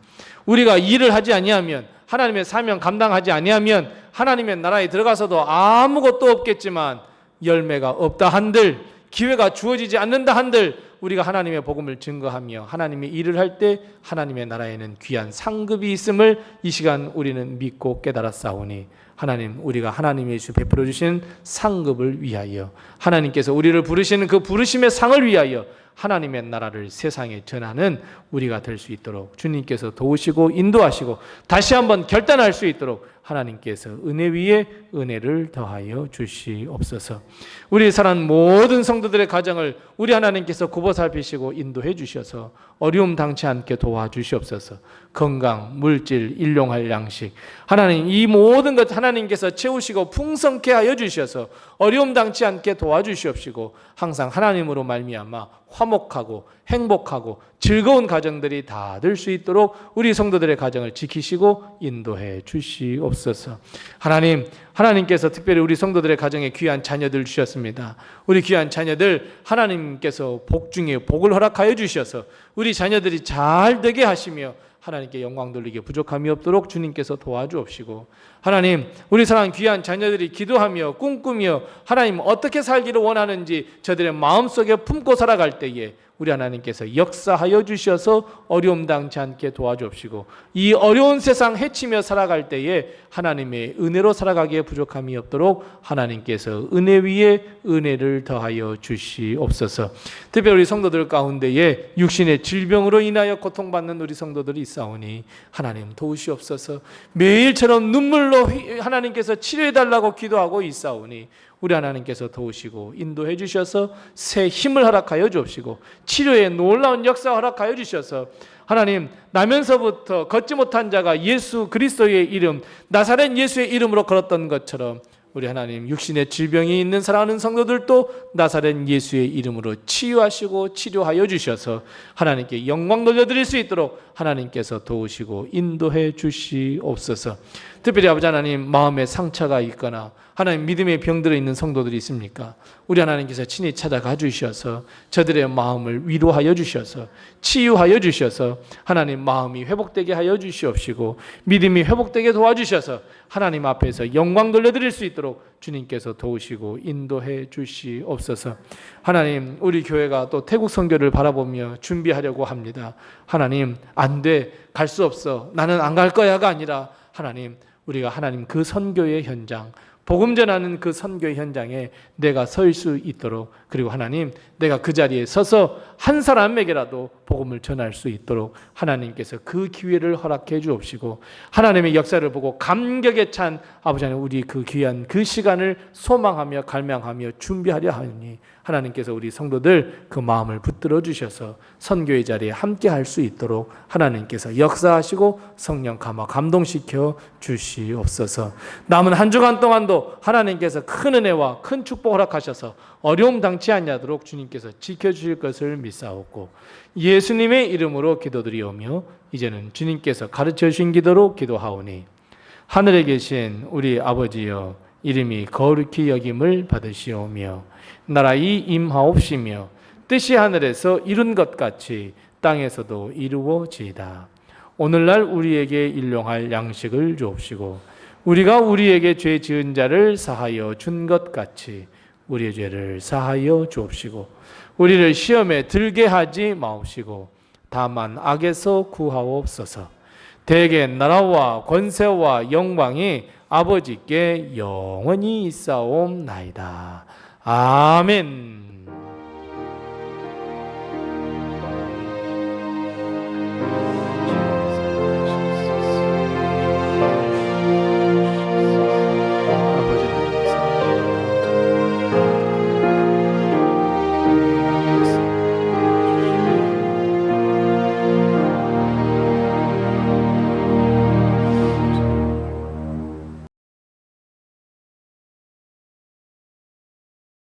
우리가 일을 하지 아니하면 하나님의 사명 감당하지 아니하면 하나님의 나라에 들어가서도 아무것도 없겠지만 열매가 없다 한들 기회가 주어지지 않는다 한들 우리가 하나님의 복음을 증거하며 하나님의 일을 할 때 하나님의 나라에는 귀한 상급이 있음을 이 시간 우리는 믿고 깨달았사오니 하나님, 우리가 하나님의 주 베풀어 주신 상급을 위하여, 하나님께서 우리를 부르시는 그 부르심의 상을 위하여 하나님의 나라를 세상에 전하는 우리가 될 수 있도록 주님께서 도우시고 인도하시고 다시 한번 결단할 수 있도록 하나님께서 은혜 위에 은혜를 더하여 주시옵소서. 우리 사랑하는 모든 성도들의 가정을 우리 하나님께서 굽어 살피시고 인도해 주셔서 어려움 당치 않게 도와주시옵소서. 건강, 물질, 일용할 양식, 하나님 이 모든 것 하나님께서 채우시고 풍성케 하여 주셔서 어려움 당치 않게 도와주시옵시고 항상 하나님으로 말미암아 화목하고 행복하고 즐거운 가정들이 다 될 수 있도록 우리 성도들의 가정을 지키시고 인도해 주시옵소서. 하나님께서 특별히 우리 성도들의 가정에 귀한 자녀들 주셨습니다. 우리 귀한 자녀들 하나님께서 복 중에 복을 허락하여 주셔서 우리 자녀들이 잘 되게 하시며 하나님께 영광 돌리게 부족함이 없도록 주님께서 도와주옵시고, 하나님 우리 사랑하는 귀한 자녀들이 기도하며 꿈꾸며 하나님 어떻게 살기를 원하는지 저들의 마음속에 품고 살아갈 때에 우리 하나님께서 역사하여 주셔서 어려움 당치 않게 도와주옵시고 이 어려운 세상 헤치며 살아갈 때에 하나님의 은혜로 살아가기에 부족함이 없도록 하나님께서 은혜 위에 은혜를 더하여 주시옵소서. 특별히 우리 성도들 가운데에 육신의 질병으로 인하여 고통받는 우리 성도들이 있사오니 하나님 도우시옵소서. 매일처럼 눈물로 하나님께서 치료해달라고 기도하고 있사오니 우리 하나님께서 도우시고 인도해 주셔서 새 힘을 허락하여 주옵시고 치료의 놀라운 역사 허락하여 주셔서 하나님 나면서부터 걷지 못한 자가 예수 그리스도의 이름 나사렛 예수의 이름으로 걸었던 것처럼 우리 하나님 육신의 질병이 있는 사랑하는 성도들도 나사렛 예수의 이름으로 치유하시고 치료하여 주셔서 하나님께 영광 돌려드릴 수 있도록 하나님께서 도우시고 인도해 주시옵소서. 특별히 아버지 하나님 마음에 상처가 있거나 하나님 믿음의 병들어 있는 성도들이 있습니까? 우리 하나님께서 친히 찾아가 주셔서 저들의 마음을 위로하여 주셔서 치유하여 주셔서 하나님 마음이 회복되게 하여 주시옵시고 믿음이 회복되게 도와주셔서 하나님 앞에서 영광 돌려드릴 수 있도록 주님께서 도우시고 인도해 주시옵소서. 하나님 우리 교회가 또 태국 선교를 바라보며 준비하려고 합니다. 하나님 안 돼, 갈 수 없어, 나는 안 갈 거야가 아니라 하나님 우리가 하나님 그 선교의 현장 복음 전하는 그 선교의 현장에 내가 설 수 있도록 그리고 하나님 내가 그 자리에 서서 한 사람에게라도 복음을 전할 수 있도록 하나님께서 그 기회를 허락해 주옵시고 하나님의 역사를 보고 감격에 찬 아버지 하나님 우리 그 귀한 그 시간을 소망하며 갈망하며 준비하려 하니 하나님께서 우리 성도들 그 마음을 붙들어 주셔서 선교의 자리에 함께 할 수 있도록 하나님께서 역사하시고 성령 감화 감동시켜 주시옵소서. 남은 한 주간 동안도 하나님께서 큰 은혜와 큰 축복 허락하셔서 어려움 당치 않도록 주님께서 지켜주실 것을 믿사옵고 예수님의 이름으로 기도드리오며 이제는 주님께서 가르쳐 주신 기도로 기도하오니 하늘에 계신 우리 아버지여 이름이 거룩히 여김을 받으시오며 나라의 임하옵시며 뜻이 하늘에서 이룬 것 같이 땅에서도 이루어지이다. 오늘날 우리에게 일용할 양식을 주옵시고 우리가 우리에게 죄 지은 자를 사하여 준 것 같이 우리의 죄를 사하여 주옵시고 우리를 시험에 들게 하지 마옵시고 다만 악에서 구하옵소서. 대개 나라와 권세와 영광이 아버지께 영원히 있사옵나이다. 아멘.